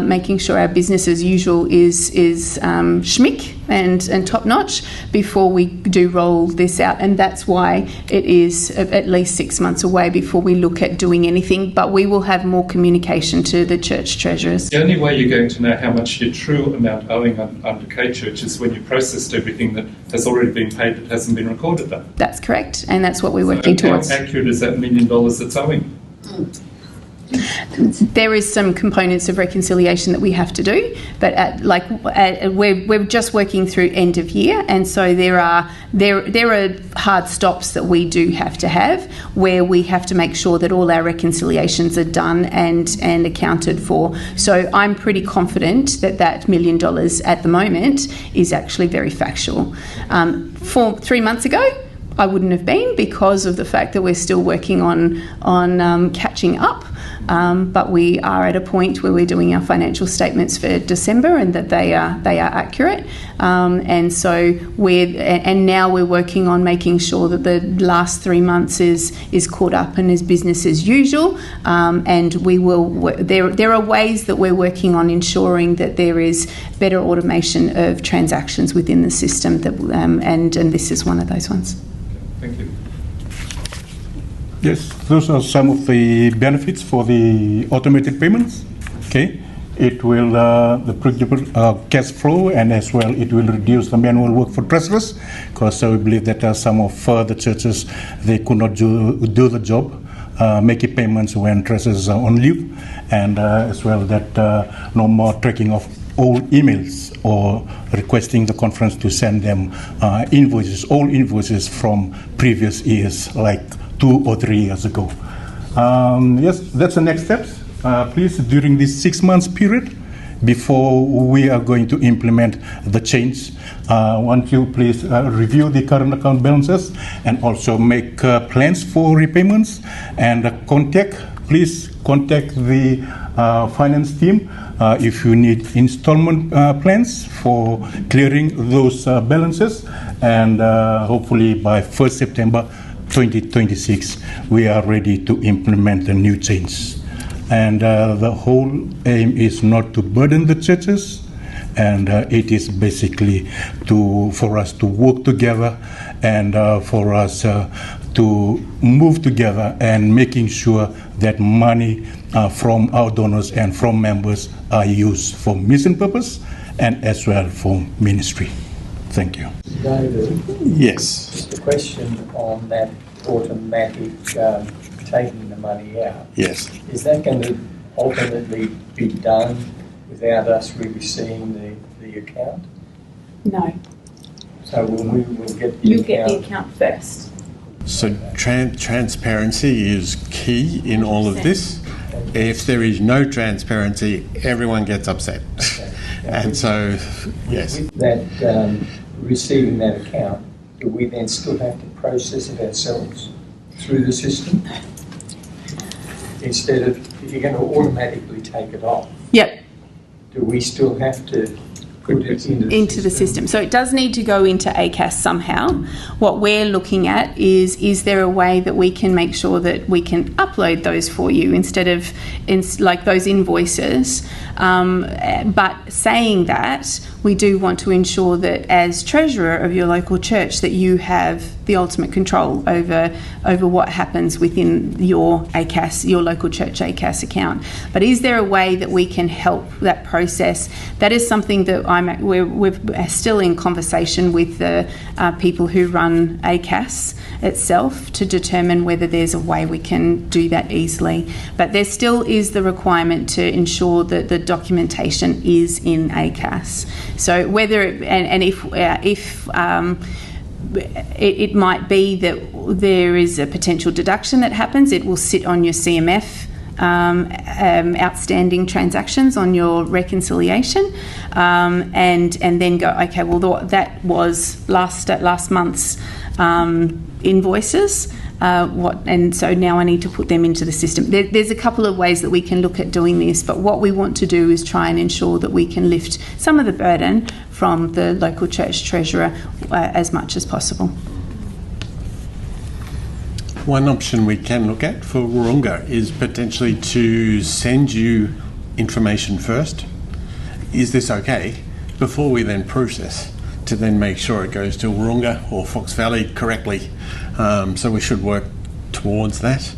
making sure our business as usual is schmick and top-notch before we do roll this out. And that's why it is at least 6 months away before we look at doing anything. But we will have more communication to the church treasurers. The only way you're going to know how much your true amount owing under K-Church is when you processed everything that has already been paid that hasn't been recorded though. That's correct, and that's what we're working towards. How accurate is that $1 million that's owing? There is some components of reconciliation that we have to do, but we're just working through end of year, and so there are hard stops that we do have to have where we have to make sure that all our reconciliations are done and accounted for. So I'm pretty confident that $1 million at the moment is actually very factual. 3 months ago, I wouldn't have been, because of the fact that we're still working on catching up. But we are at a point where we're doing our financial statements for December, and that they are accurate. And so now we're working on making sure that the last 3 months is caught up and is business as usual. And we will. There are ways that we're working on ensuring that there is better automation of transactions within the system. And this is one of those ones. Thank you. Yes, those are some of the benefits for the automated payments. Okay, it will the predictable cash flow, and as well it will reduce the manual work for treasurers, because we believe that some of the churches, they could not do the job making payments when treasurers are on leave, and as well that no more tracking of all emails or requesting the conference to send them invoices, all invoices from previous years, like 2 or 3 years ago. Yes, that's the next step. Please, during this 6 months period, before we are going to implement the change, want you please review the current account balances and also make plans for repayments, and please contact the finance team if you need installment plans for clearing those balances, and hopefully by 1st September 2026 we are ready to implement the new change. And the whole aim is not to burden the churches, and it is basically for us to work together and for us to move together and making sure that money from our donors and from members are used for mission purpose and as well for ministry. Thank you. David? Yes. Just a question on that automatic taking the money out. Yes. Is that going to ultimately be done without us really seeing the account? No. So we will get the You account. get the account first. So transparency is key in all of this. If there is no transparency, everyone gets upset. Okay. And so, yes. With that, receiving that account, do we then still have to process it ourselves through the system? Instead of, if you're going to automatically take it off, Yep. do we still have to put it into the system? So it does need to go into ACAS somehow. What we're looking at is there a way that we can make sure that we can upload those for you instead of like those invoices? But saying that, we do want to ensure that as treasurer of your local church that you have the ultimate control over what happens within your ACAS, your local church ACAS account. But is there a way that we can help that process? That is something that we're still in conversation with the people who run ACAS itself to determine whether there's a way we can do that easily. But there still is the requirement to ensure that the documentation is in ACAS. So whether it might be that there is a potential deduction that happens, it will sit on your CMF outstanding transactions on your reconciliation, and then go, okay, well that was last month's invoices. And so now I need to put them into the system. There's a couple of ways that we can look at doing this, but what we want to do is try and ensure that we can lift some of the burden from the local church treasurer as much as possible. One option we can look at for Wahroonga is potentially to send you information first. Is this okay? Before we then process, to then make sure it goes to Wahroonga or Fox Valley correctly. So we should work towards that.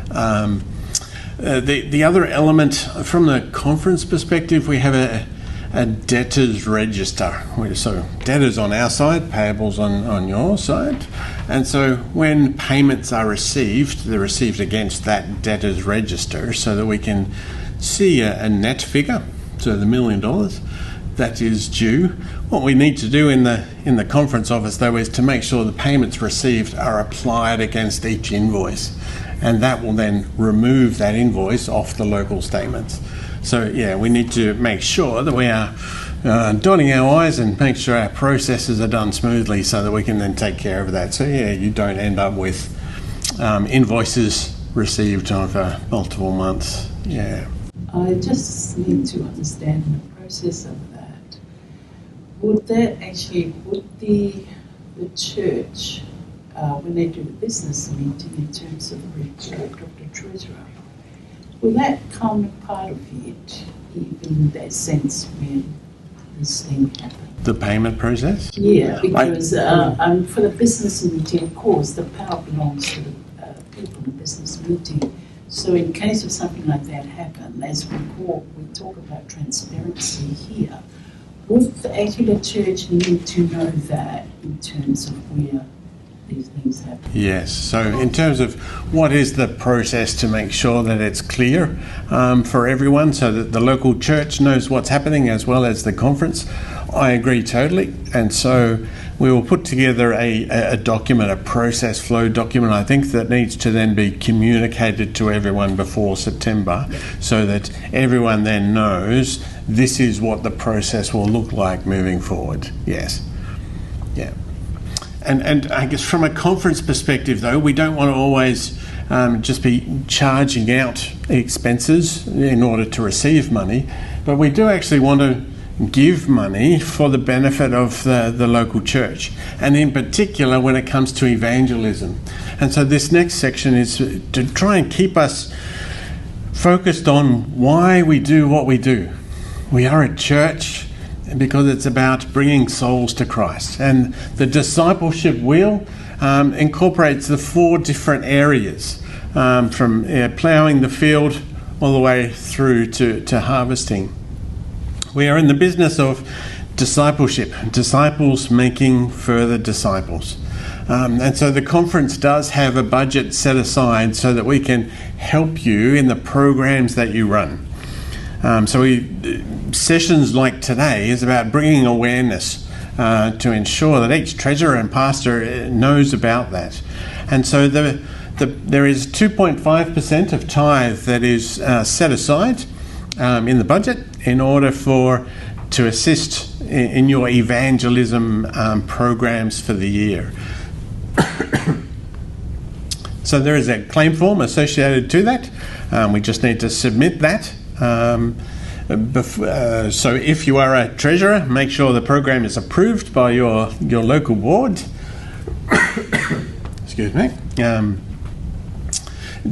The other element, from the conference perspective, we have a debtors register. So debtors on our side, payables on your side. And so when payments are received, they're received against that debtors register so that we can see a net figure, so the $1 million that is due. What we need to do in the conference office, though, is to make sure the payments received are applied against each invoice, and that will then remove that invoice off the local statements. So yeah, we need to make sure that we are dotting our I's and make sure our processes are done smoothly so that we can then take care of that. So yeah, you don't end up with invoices received over multiple months. Yeah. I just need to understand the process of that. Would the church, when they do a business meeting in terms of the report of the treasurer, will that come part of it, even in that sense, when this thing happens? The payment process? Yeah, because for the business meeting, of course, the power belongs to the people in the business meeting. So in case of something like that happen, as we talk about transparency here, would actually the church need to know that in terms of where these things happen. Yes, so in terms of what is the process to make sure that it's clear for everyone so that the local church knows what's happening as well as the conference, I agree totally. And so we will put together a document, a process flow document, I think, that needs to then be communicated to everyone before September so that everyone then knows this is what the process will look like moving forward. Yes. Yeah. And I guess from a conference perspective, though, we don't want to always just be charging out expenses in order to receive money, but we do actually want to give money for the benefit of the local church, and in particular when it comes to evangelism. And so this next section is to try and keep us focused on why we do what we do. We are a church because it's about bringing souls to Christ. And the discipleship wheel incorporates the 4 different areas, from ploughing the field all the way through to harvesting. We are in the business of discipleship, disciples making further disciples. And so the conference does have a budget set aside so that we can help you in the programs that you run. Sessions like today is about bringing awareness to ensure that each treasurer and pastor knows about that. And so there is 2.5% of tithe that is set aside in the budget in order to assist in your evangelism programs for the year. So there is a claim form associated to that. We just need to submit that. So if you are a treasurer, make sure the program is approved by your local board. Excuse me.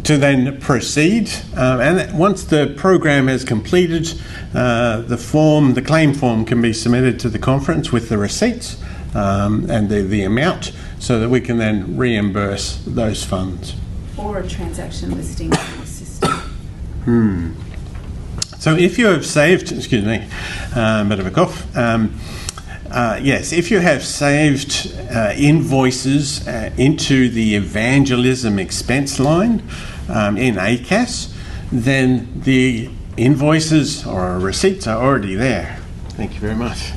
To then proceed, and once the program is completed, the claim form can be submitted to the conference with the receipts and the amount, so that we can then reimburse those funds. Or a transaction listing in the system. So if you have saved, excuse me, bit of a cough. Yes, if you have saved invoices into the evangelism expense line in ACAS, then the invoices or receipts are already there. Thank you very much.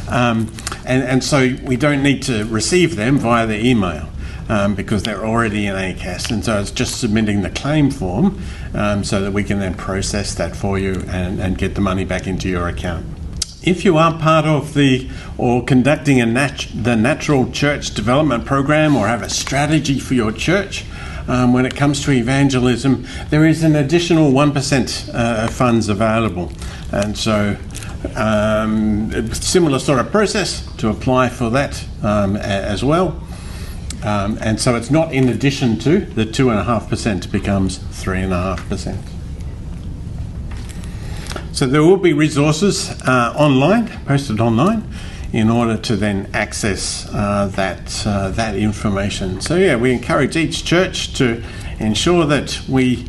And so we don't need to receive them via the email because they're already in ACAS. And so it's just submitting the claim form so that we can then process that for you and get the money back into your account. If you are part of or conducting the Natural Church Development Program or have a strategy for your church, when it comes to evangelism, there is an additional 1% funds available. And so a similar sort of process to apply for that as well. And so it's not in addition to the 2.5% becomes 3.5%. So there will be resources posted online, in order to then access that information. So yeah, we encourage each church to ensure that we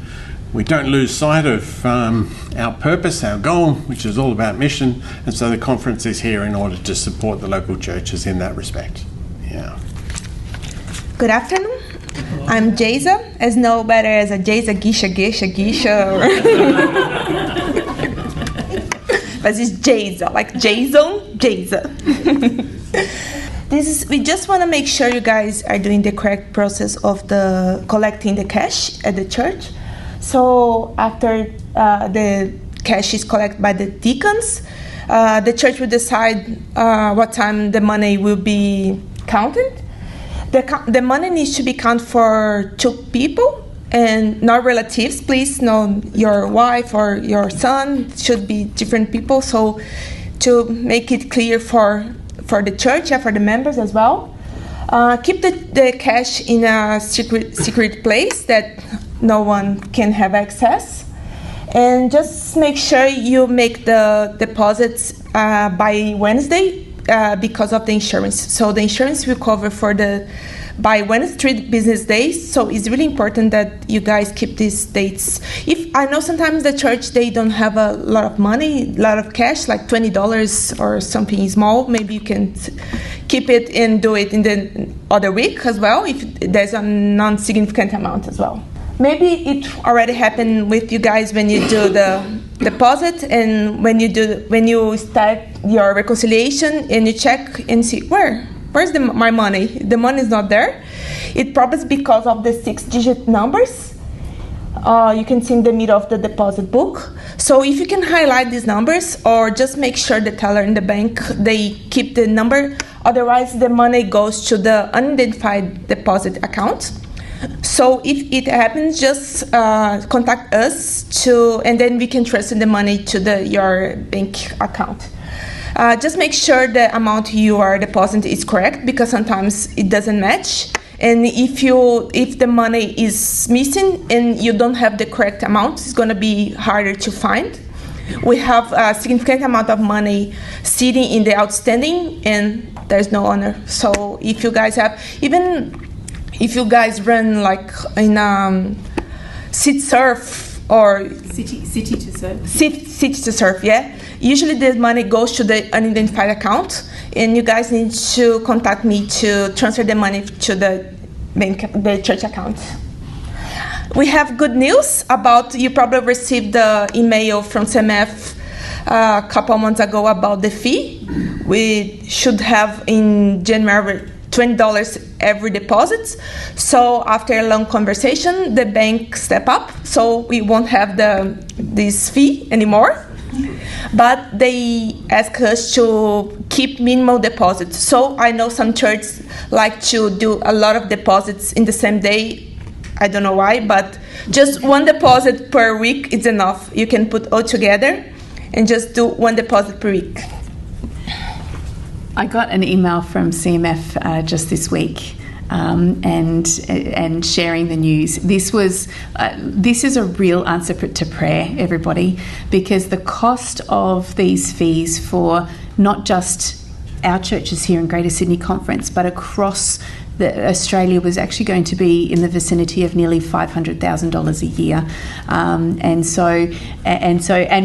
don't lose sight of our purpose, our goal, which is all about mission. And so the conference is here in order to support the local churches in that respect. Yeah. Good afternoon. I'm Jayza, as known better as a Jayza Gisha. But it's Jayza, like Jason, Jayza. We just want to make sure you guys are doing the correct process of the collecting the cash at the church. So after the cash is collected by the deacons, the church will decide what time the money will be counted. The money needs to be counted for 2 people and not relatives. Please, not your wife or your son. It should be different people. So to make it clear for the church and for the members as well. Keep the cash in a secret place that no one can have access. And just make sure you make the deposits by Wednesday because of the insurance. So the insurance will cover for the by Wednesday business days. So it's really important that you guys keep these dates. If I know sometimes the church, they don't have a lot of money, a lot of cash, like $20 or something small. Maybe you can keep it and do it in the other week as well, if there's a non-significant amount as well. Maybe it already happened with you guys when you do the deposit, and when you start your reconciliation and you check and see where's my money? The money is not there. It probably is because of the 6-digit numbers. You can see in the middle of the deposit book. So if you can highlight these numbers, or just make sure the teller in the bank, they keep the number. Otherwise, the money goes to the unidentified deposit account. So if it happens, just contact us and then we can transfer the money to your bank account. Just make sure the amount you are depositing is correct, because sometimes it doesn't match. And if the money is missing and you don't have the correct amount, it's going to be harder to find. We have a significant amount of money sitting in the outstanding, and there's no owner. So if you guys have, even if you guys run like in CitySurf or City to Serve. City to Serve, yeah. Usually the money goes to the unidentified account, and you guys need to contact me to transfer the money to the church account. We have good news about, you probably received the email from CMF a couple months ago about the fee. We should have in January $20 every deposit. So after a long conversation, the bank step up, so we won't have this fee anymore. But they ask us to keep minimal deposits. So I know some churches like to do a lot of deposits in the same day. I don't know why, but just one deposit per week is enough. You can put all together and just do one deposit per week. I got an email from CMF just this week, and sharing the news. This is a real answer to prayer, everybody, because the cost of these fees for not just our churches here in Greater Sydney Conference, but across Australia, was actually going to be in the vicinity of nearly $500,000 a year, and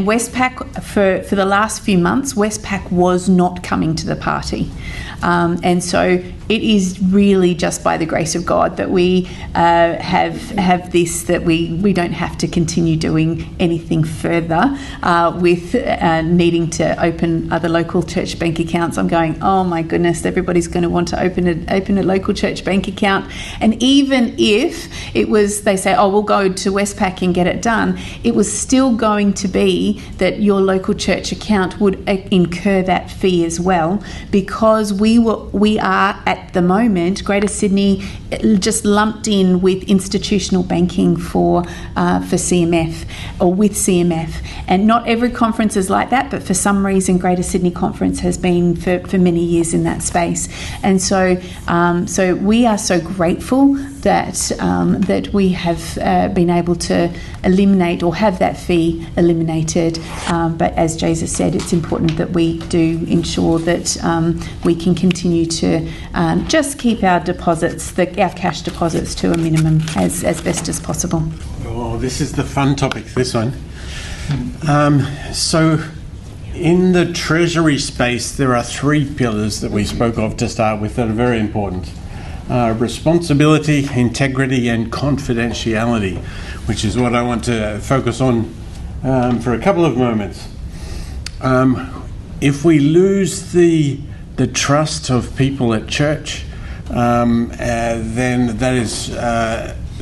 Westpac for the last few months, Westpac was not coming to the party, and so it is really just by the grace of God that we have this, that we don't have to continue doing anything further with needing to open other local church bank accounts. I'm going, oh my goodness, everybody's going to want to open a local church bank account. And even if it was, they say, oh, we'll go to Westpac and get it done, it was still going to be that your local church account would incur that fee as well, because we are at the moment, Greater Sydney just lumped in with institutional banking for CMF, or with CMF. And not every conference is like that, but for some reason Greater Sydney Conference has been for many years in that space. And so we are so grateful that we have been able to eliminate or have that fee eliminated. But as Jesus said, it's important that we do ensure that we can continue to just keep our deposits, our cash deposits, to a minimum as best as possible. Oh, this is the fun topic, this one. So in the Treasury space, there are 3 pillars that we spoke of to start with that are very important. Responsibility, integrity, and confidentiality, which is what I want to focus on for a couple of moments. If we lose the trust of people at church, then that is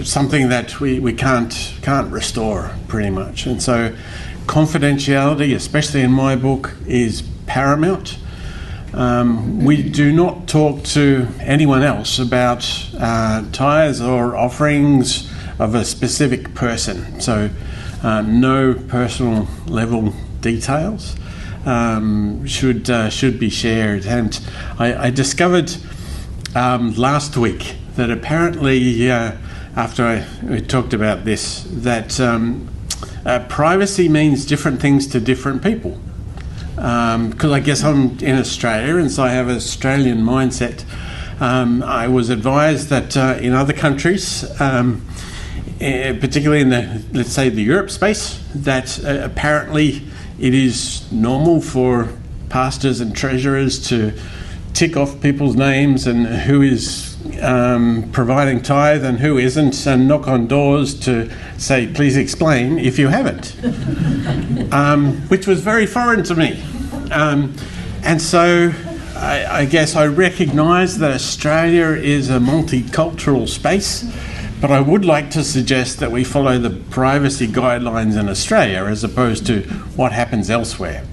something that we can't restore, pretty much. And so confidentiality, especially in my book, is paramount. We do not talk to anyone else about tithes or offerings of a specific person. So no personal level details should be shared. And I discovered last week that apparently, after we talked about this, that privacy means different things to different people. Because I guess I'm in Australia, and so I have an Australian mindset. I was advised that in other countries, particularly in let's say the Europe space, that apparently it is normal for pastors and treasurers to tick off people's names and who is providing tithe and who isn't, and knock on doors to say, please explain if you haven't, which was very foreign to me. And so I guess I recognise that Australia is a multicultural space, but I would like to suggest that we follow the privacy guidelines in Australia as opposed to what happens elsewhere.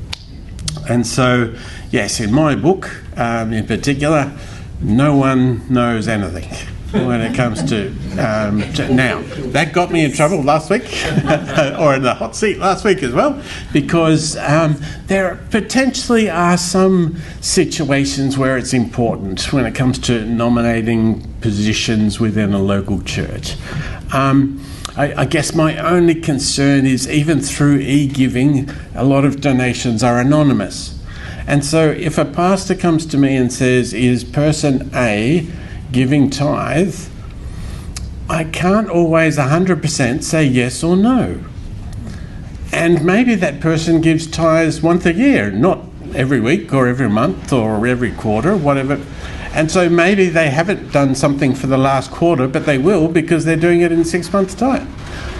And so, yes, in my book, in particular, no one knows anything when it comes to now. That got me in trouble last week, or in the hot seat last week as well, because there potentially are some situations where it's important when it comes to nominating positions within a local church. I guess my only concern is even through e-giving, a lot of donations are anonymous. And so if a pastor comes to me and says, is person A giving tithe, I can't always 100% say yes or no. And maybe that person gives tithes once a year, not every week or every month or every quarter, whatever. And so maybe they haven't done something for the last quarter, but they will because they're doing it in 6 months' time.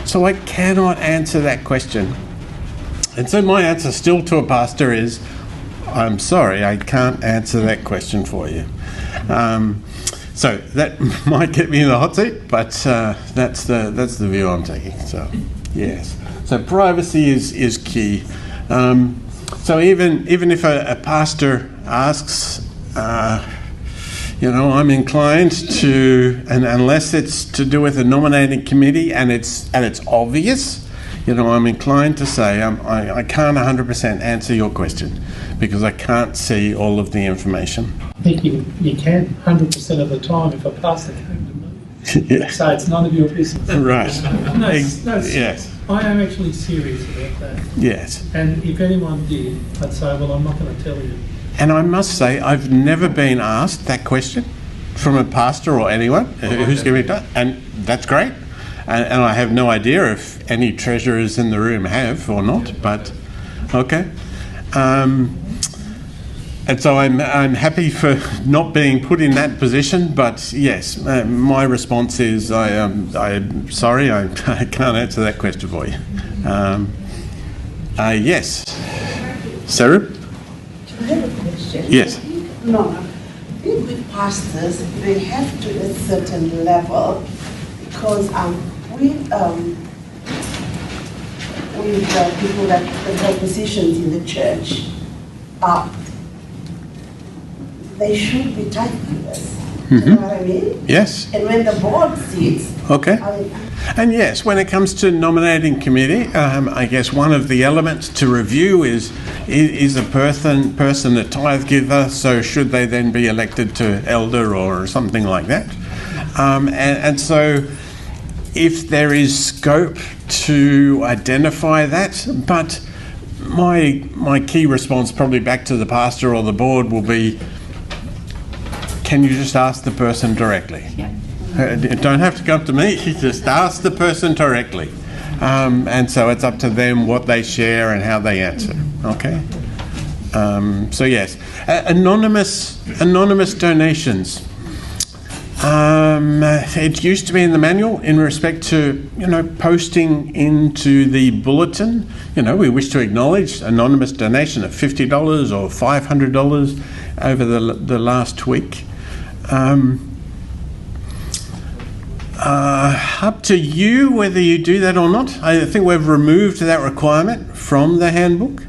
So I cannot answer that question. And so my answer still to a pastor is, I'm sorry, I can't answer that question for you. So that might get me in the hot seat, but that's the view I'm taking. So yes, so privacy is key. So even if a pastor asks, I'm inclined to, and unless it's to do with a nominating committee and it's obvious, I'm inclined to say I can't 100% answer your question because I can't see all of the information. I think you can 100% of the time if a pastor came to me. Yeah. So it's none of your business. Right. No, Yes. I am actually serious about that. Yes. And if anyone did, I'd say, well, I'm not going to tell you. And I must say, I've never been asked that question from a pastor or anyone who's giving it, and that's great. And I have no idea if any treasurers in the room have or not, but okay. And so I'm happy for not being put in that position, but yes, my response is I'm sorry, I can't answer that question for you. Yes. Sarah? I have a question. Yes. No, I think with pastors, they have to a certain level because with people that hold positions in the church, they should be tithe givers. You know what I mean? Yes. And when the board sits, okay. And yes, when it comes to nominating committee, I guess one of the elements to review is a person a tithe giver, so should they then be elected to elder or something like that? And so if there is scope to identify that, but my key response probably back to the pastor or the board will be, can you just ask the person directly? Yeah. You don't have to come to me, just ask the person directly. And so it's up to them what they share and how they answer, okay? So yes, anonymous donations. It used to be in the manual in respect to, posting into the bulletin, we wish to acknowledge anonymous donation of $50 or $500 over the last week. Up to you whether you do that or not. I think we've removed that requirement from the handbook,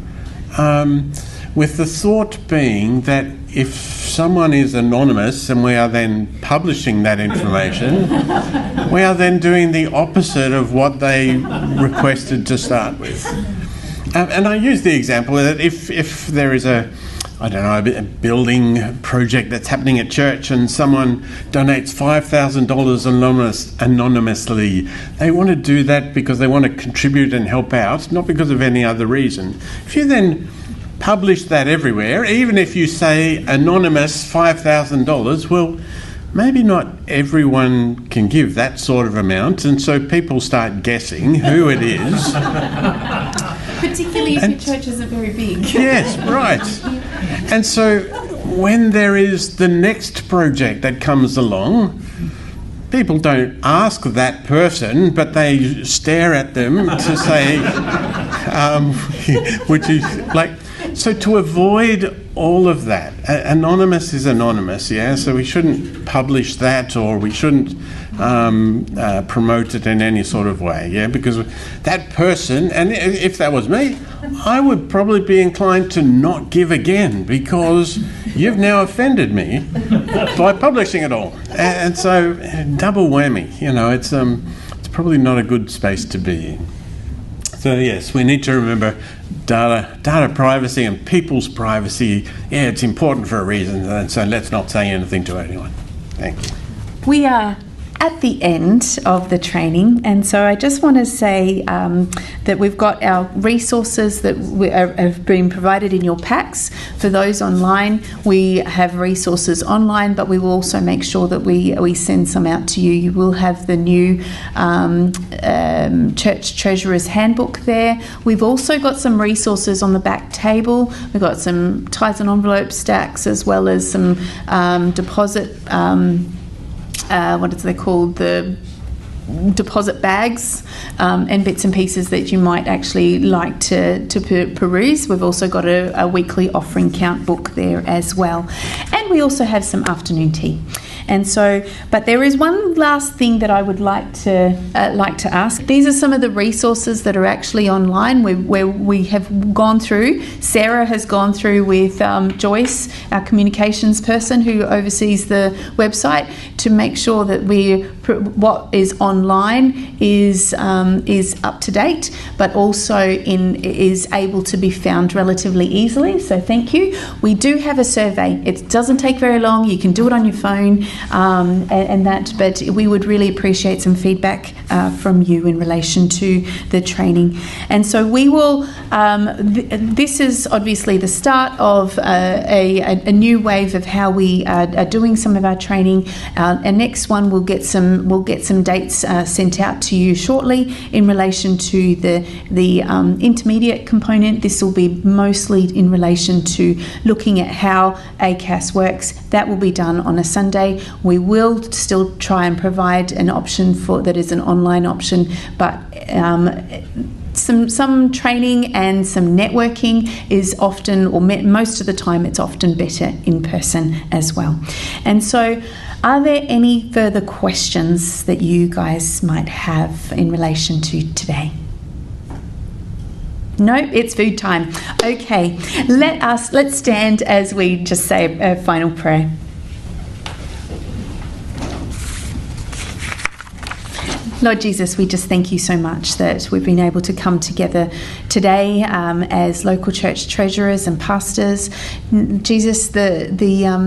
with the thought being that if someone is anonymous and we are then publishing that information, we are then doing the opposite of what they requested to start with. And I use the example that if there is a building project that's happening at church and someone donates $5,000 anonymously, they want to do that because they want to contribute and help out, not because of any other reason. If you then publish that everywhere, even if you say anonymous $5,000, well, maybe not everyone can give that sort of amount, and so people start guessing who it is. Particularly if your church isn't very big. Yes, right. And so when there is the next project that comes along, people don't ask that person, but they stare at them to say, which is like, so to avoid all of that, anonymous is anonymous, yeah? So we shouldn't publish that, or we shouldn't promote it in any sort of way, yeah? Because that person, and if that was me, I would probably be inclined to not give again, because you've now offended me by publishing it all. And so double whammy, you know, it's probably not a good space to be in. So yes, we need to remember data privacy and people's privacy. Yeah, it's important for a reason, and so let's not say anything to anyone. Thank you. We are at the end of the training, and so I just want to say that we've got our resources that have been provided in your packs. For those online, we have resources online, but we will also make sure that we send some out to you. You will have the new Church Treasurer's Handbook there. We've also got some resources on the back table. We've got some ties and envelope stacks, as well as some deposit what is they called, the deposit bags and bits and pieces that you might actually like to peruse. We've also got a weekly offering count book there as well, and we also have some afternoon tea. And so, but there is one last thing that I would like to ask. These are some of the resources that are actually online where we have gone through. Sarah has gone through with Joyce, our communications person who oversees the website, to make sure that what is online is up to date, but also is able to be found relatively easily. So thank you. We do have a survey. It doesn't take very long. You can do it on your phone. But we would really appreciate some feedback from you in relation to the training. And so we will, this is obviously the start of a new wave of how we are doing some of our training. And next one, we'll get some dates sent out to you shortly in relation to the intermediate component. This will be mostly in relation to looking at how ACAS works. That will be done on a Sunday. We will still try and provide an option that is an online option, but some training and some networking is often, or most of the time, it's often better in person as well. And so, are there any further questions that you guys might have in relation to today? No, it's food time. Okay, let's stand as we just say a final prayer. Lord Jesus, we just thank you so much that we've been able to come together today as local church treasurers and pastors. Jesus, the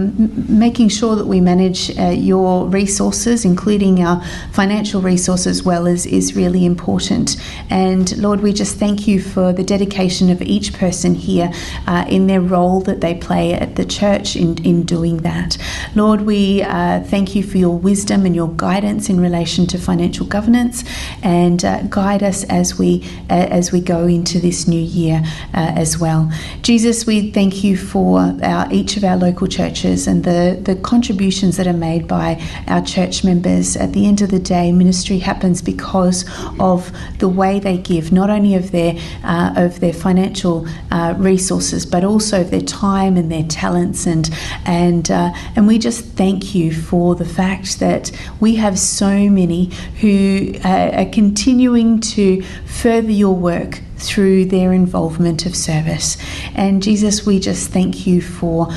making sure that we manage your resources, including our financial resources, well, is really important. And Lord, we just thank you for the dedication of each person here in their role that they play at the church in doing that. Lord, we thank you for your wisdom and your guidance in relation to financial governance, and guide us as we go into this new year as well. Jesus, we thank you for each of our local churches and the contributions that are made by our church members. At the end of the day, ministry happens because of the way they give, not only of their financial resources, but also of their time and their talents, and we just thank you for the fact that we have so many who are continuing to further your work through their involvement of service. And Jesus, we just thank you for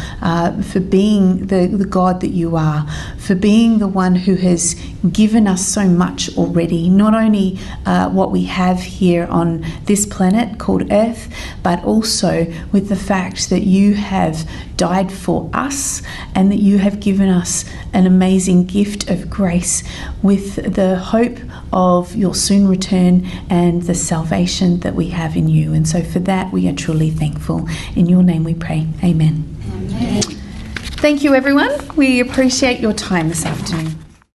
being the God that you are, for being the one who has given us so much already, not only what we have here on this planet called Earth, but also with the fact that you have died for us and that you have given us an amazing gift of grace with the hope of your soon return and the salvation that we have in you. And so for that, we are truly thankful. In your name we pray. Amen. Amen. Thank you, everyone. We appreciate your time this afternoon.